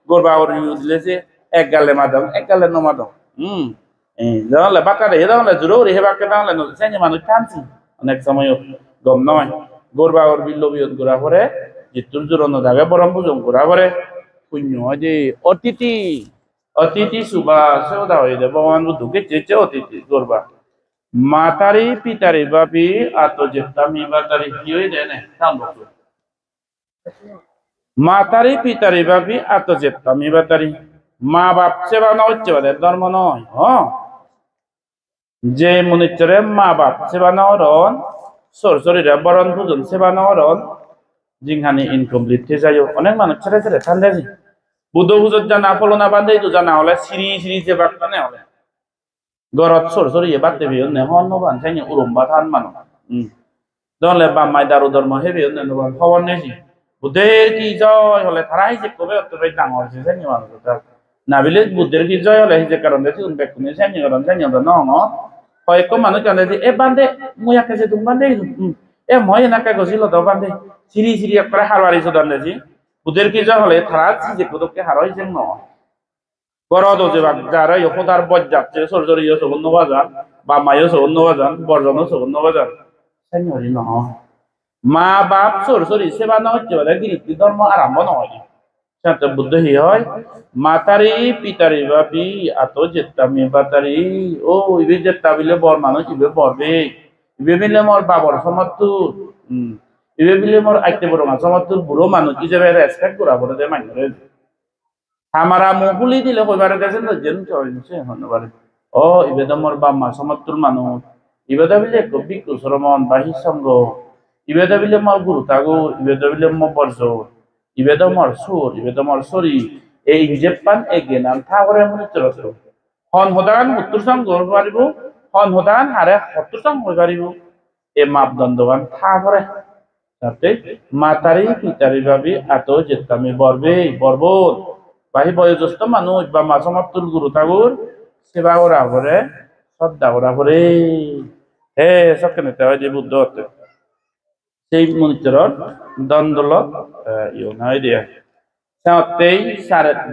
Speaker 1: করবা করবি দিলে যে এক গালে মাদম এক গালে নমাদম জানলে বাঁকা রে জানলে জোরে হে বাঁকা জানলে নয় মানুষ টানছি অনেক সময় গম নয় গরবা করবি লবিয়ত গোড়া করে জিতুর জোরন থাকে বরম পুজম গোড়া করে পুণ্য যে অতিথি অতিথি সুবা সেওদা হয়ে যায় ভগবান বুদ্ধকে চেয়েছে অতিথি গরবা মাতারি পিতারি বাপি আতো জেতামি বাতারি কি হয়ে যায় না মাতারি পিতারি বাপি আতো জেতামি বাতারি মা বাপ সেবা না হচ্ছে ধর্ম নয় যে মনিচরে মা বাপ সেবা না হরন সরসরিরা বরণ ভোজন সেবা না হরন জিংহানি ইনকমপ্লিট হয়ে যায় অনেক মানুষ ছেড়ে ছেড়ে ঠান্ডা বুদ্ধ ভোজন জানা ফলনা বান্ধে তো জানা হলে সিঁড়ি সিঁড়ি যে বাক্তা নে হলে গরত সরসরি বাড়তে বিয়ন নে হন নবান সাইনি উরম বা থান মানো দলে বা মাই দারু ধর্ম হে বিয়ন নে নবান খবর নেছি বুদ্ধের কি জয় হলে তারাই যে কবে অতটাই ডাঙর হয়েছে সাইনি মানুষ না বিলে বুদ্ধের কি জয় হলে যে কারণ দেখি উন বেকুনে সাইনি কারণ সাইনি ন কয়েক মানুষ জানে যে এ বান্ধে মুই আকে যে তুমি বান্ধে এ মই এনাকে গছিল তো বান্ধে সিঁড়ি সিঁড়ি একবারে হারবারি চোদান দেখি বুদ্ধের কি জয় হলে তারা যে কদকে হারাইছে ন গরদ যে যারা ইহতার বজ যাচ্ছে সরসরি সবন্ন বাজান বা মায়ও সবন্ন বাজান বর্জন সবন্ন বাজান সাইনি ন মা বাপ সরসরি সেবা না হচ্ছে বলে গিরিতি ধর্ম আরম্ভ নয় সাথে বুদ্ধ হি হয় মাতারি পিতারি বাপি আত জেতামি বাতারি ও ইবে জেতা বিলে বর মানুষ ইবে বরবে ইবে বিলে মোর বাবর সমর্থ ইবে বিলে মোর আইতে বড় মানুষ সমর্থ বুড়ো মানুষ হিসেবে রেসপেক্ট করা বলে দে মানুষরে হামারা মুকুলি দিলে কইবারে গেছেন তো জেন চলছে হনবারে ও ইবে তো মোর বাম্মা সমর্থ মানুষ ইবে তো বিলে কবি কুসরমন বাহি সঙ্গ ইবে তো বিলে মোর গুরু তাগো ইবে তো বিলে মোর বর্জ ibedo mor sur ibedo mor suri e injepan egenan thagore munitro hon hodagan muttur sang gor paribo hon hodagan hare hottur sang hoi paribo e mapdandogan thagore তাতে মাতারি পিতারি ভাবি এত যেতামি বরবে বর্বর বাহি বয়োজ্যেষ্ঠ মানুষ বা মাসমত্তুল গুরু ঠাকুর সেবা করা করে শ্রদ্ধা করা করে হে সবকে নিতে হয় যে বুদ্ধ হতে সেই মনিটরর দ্বন্দ্বলত ইয়ে নয় দিয়ে সাতেই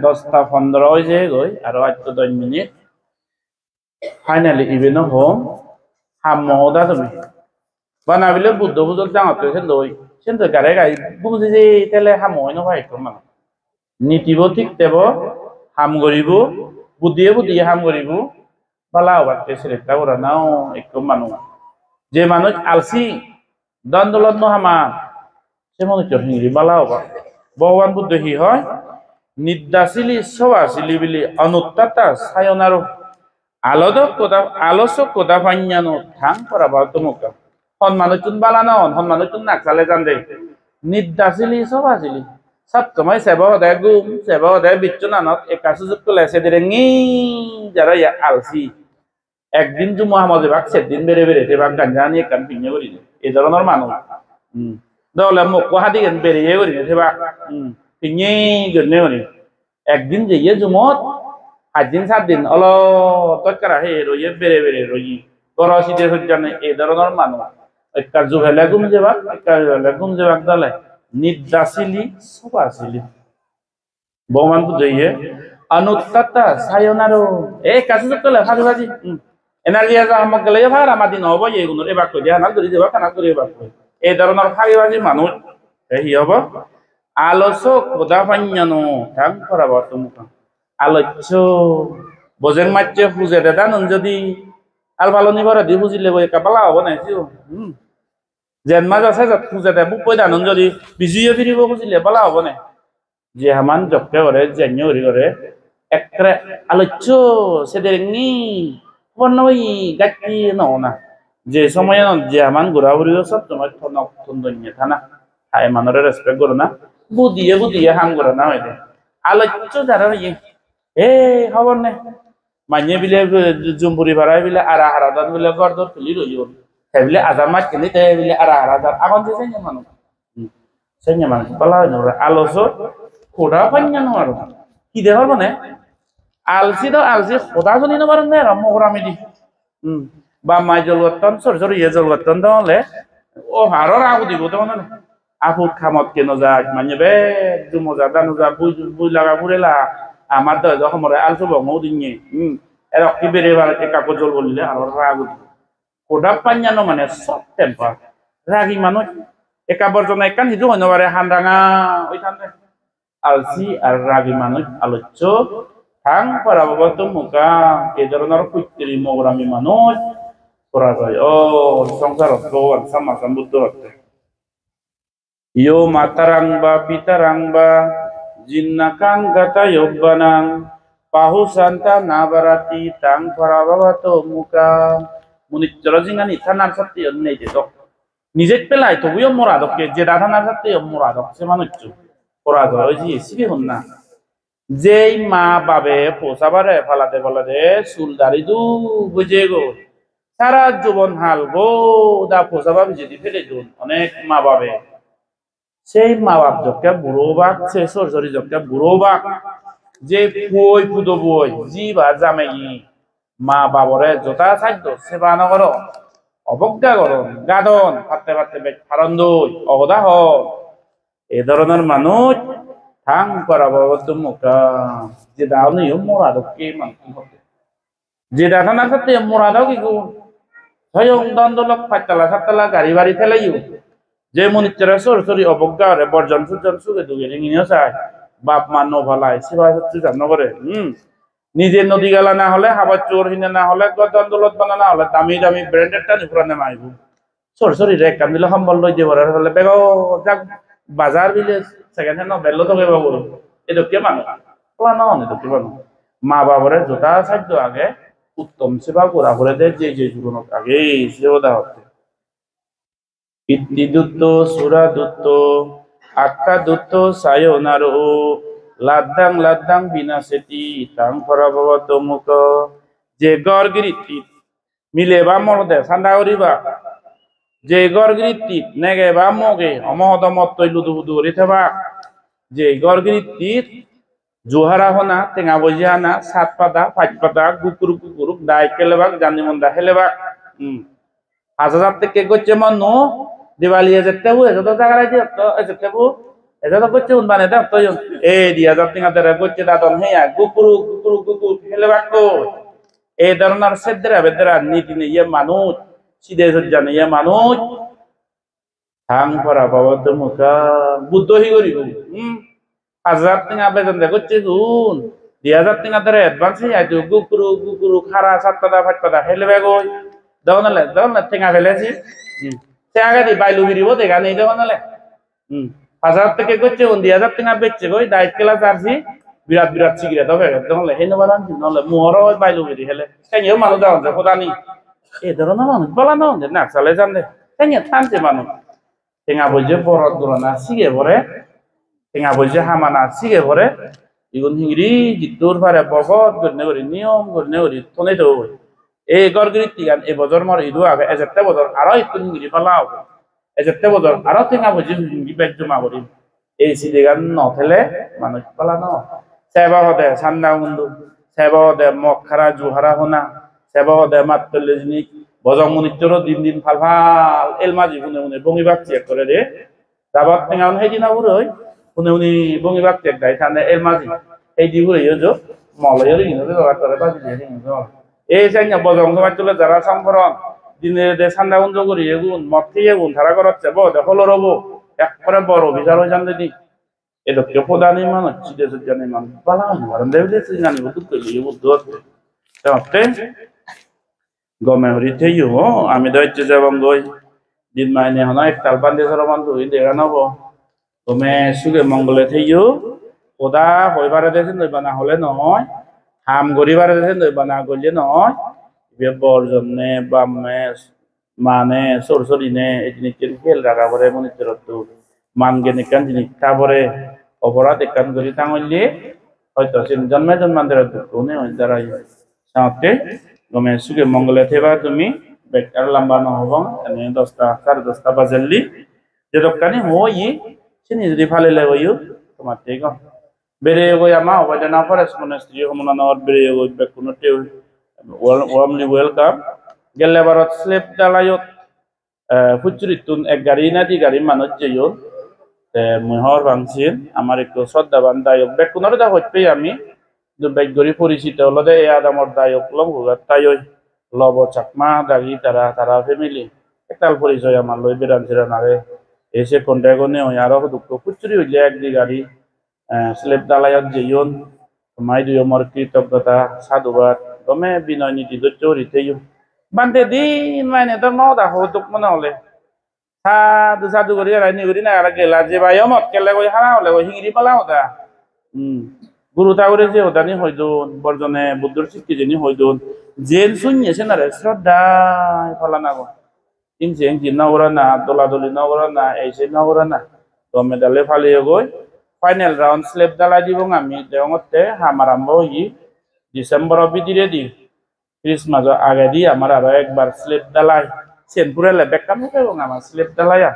Speaker 1: 10:15 হয়েছে গই আর 8-10 মিনিট ফাইনালি ইভেন হোম হাম মহদা তুমি বানাবিলে বুদ্ধ বুঝল জাঙাতে সে লই সেন্টার গারে গাই বুঝি যে তেলে হাম হয় না ভাই তোমার নীতিব ঠিক দেব হাম গরিব বুদ্ধিয়ে বুদ্ধিয়ে হাম গরিব বালা বাড়তে সেটা ওরা নাও একটু মানুষ যে মানুষ আলসি দ্বন্দ্বলত হামা সে মানুষ হিংরি বালা হবা ভগবান বুদ্ধ হি হয় নিদ্দাসিলি সবাসিলি বিলি অনুত্তাতা সায়নারো আলস্য কোদা পাইয়ানো থাং করা বা তোমাকা হন মানুষজন বালা নন হন মানুষজন নাকসালে জান দে নিদ্দাসিলি সবাসিলি সব সময় সেবা হদায় গুম সেবা হদায় বিচ্ছু নানত একা সুযোগ করলে সেদিন যারা আলসি একদিন যে মহামজে বাক সেদিন বেড়ে বেড়েতে বাক গাঞ্জা নিয়ে কান পিñে করি এই ধরনের মানুষ দলে মুখ হাতি গান বেরিয়ে করি সেবা পিñে গনে করি একদিন যে জুমত 8 দিন 7 দিন অল তৎকারা হে রইয়ে বেড়ে বেড়ে রই গরসিতে সজ্জানে এই ধরনের মানুষ একটা জুহেলে ঘুম যাবাক একটা ঘুম যাবাক দলে নিদ্দাসিলি সবাসিলি ভগবান বুঝাইয়ে অনুত্তাতা সায়নারো এই কাছে করলে ভাজি ভাজি এনার্জি আছে আমাক গেলে ভার আমার দিন হব এইগুলো এবার কই দিয়া না ধরে যাবা কানা করে এবার কই এই ধরনের ভাগি ভাজি মানুষ এই হব আলস্য খোদা পাইয়ানো থাং করাব তুমি আলস্য বজেং মাচ্ছে ফুজে দেদা নন যদি আল ভালো নিবার দি ফুজিলে বই কাপালা হব না জিও যেন মাছ আছে যত ফুজে দে বুক পয়দা নন যদি বিজুয়ে ফিরিব ফুজিলে বালা হব না যে হামান জপকে করে জেন্য করে একরে আলস্য সেদের নি বনই গাটি ননা যে সময় যে হামান ঘোরাঘুরিও সব তোমার থনক থন্দন্য থানা হাই মানরে রেসপেক্ট করো না বুদিয়ে হাম করো না হয় আলস্য যারা এ খবর নেই মাইনে বিলে জুমপুরি ভাড়াই বিলে আরা হারাদার বিলে গর্দর তুলি রইল সেবিলে আজার মাছ কিনি তে বিলে আরা হারাদার এখন যে সেঞ্জা মানুষ বলা হয় না আলস্য খোদা পাইয়ানো আর কি দেখার মানে আলসি তো আলসি খোদা শুনি না পারেন না মহরামি দি বা মাই জলগতন সর ইয়ে জলগতন তাহলে ও হারর আগু দিব তো মানে আফুত খামত কেন যাক মানে বে মজা দানো যা বুই লাগা ফুরেলা আমার তো যখন মরে আলসু বঙ্গও দিনে এরা কি বেড়ে কাপড় জল বললে আর আগু দিব খোদা পাইয়ানো মানে সব টেম্পার রাগি মানুষ একা বর্জন একান হিজু হইতে পারে হানরাঙা ওই থানতে আলসি আর রাগি মানুষ আলোচ্য থাং পারাবো তো মুখা এই ধরনের কুত্রি মগরামি মানুষ করা যায় ও সংসার সমাসাম বুদ্ধ হচ্ছে ইয়ো মাতারাং বা পিতারাং বা জিন্নাকাং গাতা যোব্বানাং পাহু সান্তা না বারাতি তাং পারাবো তো মুখা মুনিচ্চর জিঙ্গানি থানার সত্যি নেই যে নিজে পেলাই তো বুঝো মোরাদকে যে রাধানার সত্যি মোরাদক সে মানুষ করা যায় ওই যে সিবি হন না যেই মা বাবে পোষাবারে ফালাতে চুলদারি দু বুঝে গো সারা জীবন হাল গো দা পোষাবাবে যদি ফেলে দুন অনেক মা বাবে সেই মা বাপ যকে বুড়ো বাক সে সরসরি যকে বুড়ো বাক যে বই পুদো বই জি বা জামাই মা বাবরে যথা সাধ্য সেবা নগর অবজ্ঞা করন গাদন পাতে পাতে ফারন দই অবদা হ এ ধরনের মানুষ থাং করাবো মুখা যে দাও নেই মোরাদকে মানুষ হতে যে দেখা না সাথে মোরাদাও কি স্বয়ং দ্বন্দ্বলক 5 তলা 7 তলা গাড়ি বাড়ি ফেলাইও যে মনিচরা সরসরি অবজ্ঞা রে বর্জন সুজন সুগে দুগে রিঙিও চায় বাপ মা নভালায় সেবা হচ্ছে নগরে নিজের নদী গেলা না হলে হাবার চোর হিনে না হলে দন্দলত বানা না হলে দামি দামি ব্র্যান্ডেডটা নিপুরানে মাইব সরসরি রে কাম দিলে সম্বল লই দিব হলে বেগ যাক বাজার বিলে সেকেন্ড হ্যান্ড বেল্লো তো বেবা বলো এদকে মানুষ পোলা নন এদকে মানুষ মা বাবারে যথা সাধ্য আগে উত্তম সেবা করা করে দেয় যে জীবনত আগে সেবা হচ্ছে পিতৃদূত সুরাদূত আক্কাদূত সায়নারো লাদ্দাং লাদ্দাং বিনাশেতি তাং পরাভবত মুখ যে গড়গিরিতি মিলে বা মরদে সান্দা করিবা যে গড়গিরিতি নেগে বা মগে অমহদমত তৈলু দুবুদু রেথেবা যে গড়গিরিতি জোহারা হনা টেঙা বজিয়া না সাত পাতা পাঁচ পাতা কুকুরুক কুকুরুক দায় কেলেবাক জানি মন্দা হেলেবাক হাজার থেকে গচ্ছে মনো দিওয়ালি যেতেবু এত জায়গা রাইছে যেতেবু এটা তো গচ্ছে উনবানে দাও তো এ দিয়া জাতিঙ্গা দেরা গচ্ছে দাদন হেয়া কুকুরু কুকুরু কুকুর হেলেবাক কো এই ধরনের সেদ্রা বেদ্রা নীতি নিয়ে মানুষ সিধে জানে ইয়ে মানুষ থাং পরা বাবত মুখা বুদ্ধ হি করিব হাজার টিঙা বেতন দে গচ্ছে গুণ 2000 টিঙা ধরে অ্যাডভান্স হয়ে আইতো কুকুরু কুকুরু খারা সাত পাতা ফাট পাতা হেলবে গই দনলে টিঙা ফেলেছি সে আগে দি বাইলু বিরিব দেখা নেই দনলে হাজার থেকে গচ্ছে গুণ 2000 টিঙা বেচছে গই ডাইট কেলা চার্জি বিরাট বিরাট সিগারেট হবে দনলে হেনে বালান নলে মোহর বাইলু বিরি হেলে কেনিও মানুষ দাও যে খোদা নি এই ধরনের মানুষ বলা না চালে জান দে কেনিও থানছে মানুষ টিঙা বইছে বরত গুরনা সিগে ভরে টেঙা বলছে হামানা সিগে ভরে ইগুন হিংরি জিতুর পারে বগত গরনে করি নিয়ম গরনে করি থনে তো এই গরগরি তিগান এই বজর মর ইদু আগে এজেতে বজর আরো ইতুন হিংরি পালাও এজেতে বজর আরো টেঙা বলছে হিংরি বেজ জমা করি এই সিদেগান নথেলে মানুষ পালানো সেবা হদে সান্না হুন্দু সেবা হদে মখারা জুহারা হোনা সেবা হদে মাত্তলে জিনি বজং মুনিচর দিন দিন ফাল ফাল এলমাজি হুনে হুনে বঙ্গিবাক চেক করে রে দাবাত টেঙা হেদিনা বুড়ই উনি উনি বঙ্গি বাক্তি এক গাই থানে এর মাঝি এই দিগুলো ইয়োজো মলয়ের ইনোজো করে বাজি দিয়ে ইনোজো এই সাইনা বজং সমাজ চলে যারা সম্পরণ দিনে দে সান্দা উন্দ করি এগুন মদ খেয়ে এগুন ধারা করাচ্ছে ব দেখলো রবো একবারে বড় বিচার হয়ে যান দিদি এদকে প্রধানী মানুষ চিদে জানি মানুষ বালা মারন দেবে জানি বুদ্ধ কইলি বুদ্ধ তাতে গমে হরিতে ইউ আমি দইতে যাবং গই দিন মাইনে হনা এক তাল বান্দে সরমান দুই দেখা নব তুমি সুগে মঙ্গলে থেইও ওদা হইবারে দেখেন নইবা না হলে নয় হাম গরিবারে দেখেন নইবা না করলে নয় বর্জনে বামে মানে সরসরি নে এই জিনিস খেল রাখা পরে মনিটর তো মানগে নিকান জিনিস তারপরে অপরাধ একান করি তাঙলে হয়তো জন্মে জন্মান্তর দুঃখ নেই দ্বারা সাথে তুমি সুগে মঙ্গলে থেবা তুমি বেকার লম্বা নহব 10টা 10:30 বাজলি যে দোকানে হই sini jadi fale le wayu tomate ko bere go yama obada forest monastery homona nor bere go bekuno te warmly welcome gelle barat slep dalayot fuchuritun ek gari na di gari manoj jeyon te mohor bangsin amar ekko shraddha bandayok bekuno da hojpe ami du bek gori porichito olode e adamor dayok lom hoga tayoy lobo chakma dagi tara family ektal porichoy amar loi beran siran age এসে কন্ট্রাক্টনে হয় আরো দুঃখ কুচুরি হইলে একদি গাড়ি স্লেপ দালায়ত যেয়ন মাই দুই আমার কৃতজ্ঞতা সাধুবাদ গমে বিনয় নীতি ধৈর্য হইতেই বান্ধে দিন মাইনে তো নদা হতুক মনে হলে সাধু সাধু করি রাইনি করি না আর গেলা যে ভাই অমত কেলে কই হারা হলে কই হিংরি পালা হতা গুরু ঠাকুরে যে হতানি হইদুন বর্জনে বুদ্ধর শিক্ষি যিনি হইদুন জেল শুনিয়েছে না রে শ্রদ্ধা ফলানা গো Injeng di naurana, dola-doli naurana, ese naurana. To medale fali yogoy. Final round slip dala di bong ami deongote hamarambo yi December obi dire di Christmas agadi amara aro ekbar slip dalai. Sen pura lebek kamu ke bong ama slip dalaya.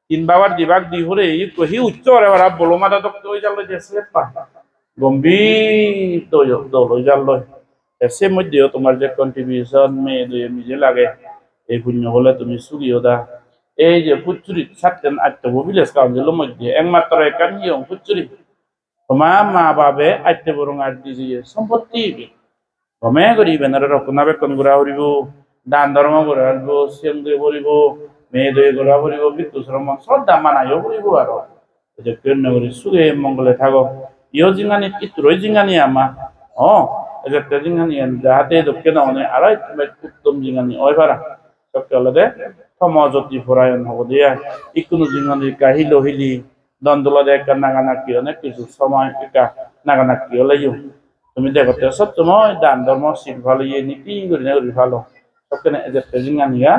Speaker 1: Tin bawar di bag di hure yi ko hi ucco re wara boloma da tok to jalo je slip pa. Gombi to yo do lo jalo. Ese modde তোমার যে কন্ট্রিবিউশন মে দুই মিজে লাগে এই পুণ্য হলে তুমি সুগিও দা এই যে পুচুরি সাতজন আত্মবিলেস কাউন্সিলের মধ্যে একমাত্র একান ইয়ং পুচুরি তোমা মা বাবে আত্মবরং আর দিয়ে সম্পত্তি কমে করিবে না রক্ষণাবে কোন গুড়া হরিব দান ধর্ম করে আসবো সিএম দিয়ে বলিব মেয়ে দয়ে গোড়া বলিব বিদ্যুৎ শ্রম শ্রদ্ধা মানাইও বলিব আর যে করি সুগে মঙ্গলে থাকো Iyo jingani ituroi jingani ama. Oh, ejekte jingani en jahate dokke na one arai uttom jingani oibara. Sokalade tomojoti purayon hobodia. Ikunu jingani kahilo hili dondolade ekka naganaki অনেক কিছু সময় একা নাগানাকি হলেও তুমি দেখতে সব সময় দান ধর্ম শিখ ভালো ইয়ে নীতি করে ভালো সবখানে এদের জিঙ্গানিয়া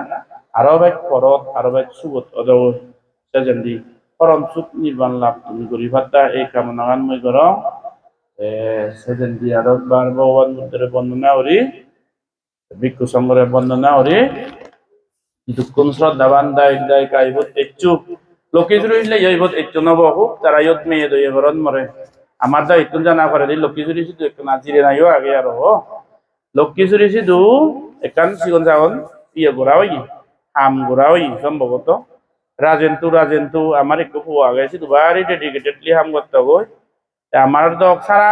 Speaker 1: আরো এক পরত আরো এক সুবত অদৌ সেজেন্দি পরম সুখ নির্বাণ লাভ তুমি করি ভাতা এই কামনা গান মই করো সেজেন্দি আরো বার ভগবান বুদ্ধের বন্দনা করি ভিক্ষু সংঘের বন্দনা করি দুঃখম শ্রদ্ধাবান দায় কাইবত এচ্ছু লক্ষীজুরি হইলে ইয়ত একটু নবহু তারা ইয়ত মেয়ে দই ঘরত মরে আমার দা একটু জানা করে দিই লক্ষীজুরি শুধু একটু নাচিরে নাইও আগে আর লক্ষীজুরি শুধু একান সিগন সাগন ইয়ে গোড়া হই হাম গোড়া হই সম্ভবত রাজেন্তু আমার একটু পুয়া গেছে দুবারই ডেডিকেটেডলি হাম করতে গই আমার তো সারা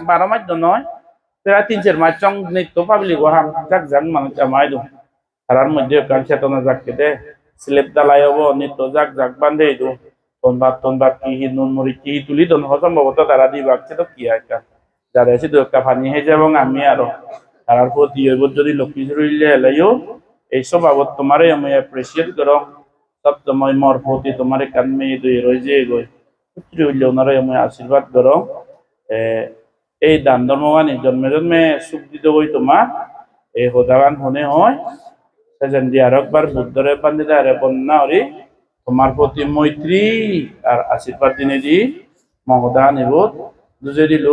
Speaker 1: 12 মাস নয় প্রায় 3-4 মাস চং নিত্য পাবলিক হাম যাক যাক মানুষ আমায় দু তার মধ্যে কাল চেতনা জাগতে স্লেপ দালাই হবো নিত্য জাক জাক বান্ধে দু তনবাদ কি নুন মরি কি তুলি দন সম্ভবত তারা দি বাগছে তো কি একটা যারা এসে দু একটা পানি হয়ে যাব আমি আরো তার প্রতি যদি লক্ষ্মী জুড়িলে এলাইও এইসব বাবদ তোমারে আমি অ্যাপ্রিসিয়েট করো সব তোমার মর প্রতি তোমারে কানমে দুই রয়েছে গই পুত্রী হইলে ওনারে আমি আশীর্বাদ করো এই দান ধর্মগানি জন্মে সুখ দিতে গই তোমার এই হোদাগান হনে হয় সেজন দিয়ে আর একবার বুদ্ধরে বান্দিদারে বন্যা হরি তোমার প্রতি মৈত্রী আর আশীর্বাদ দিনে দি মহদান এবোধ দুজে দিল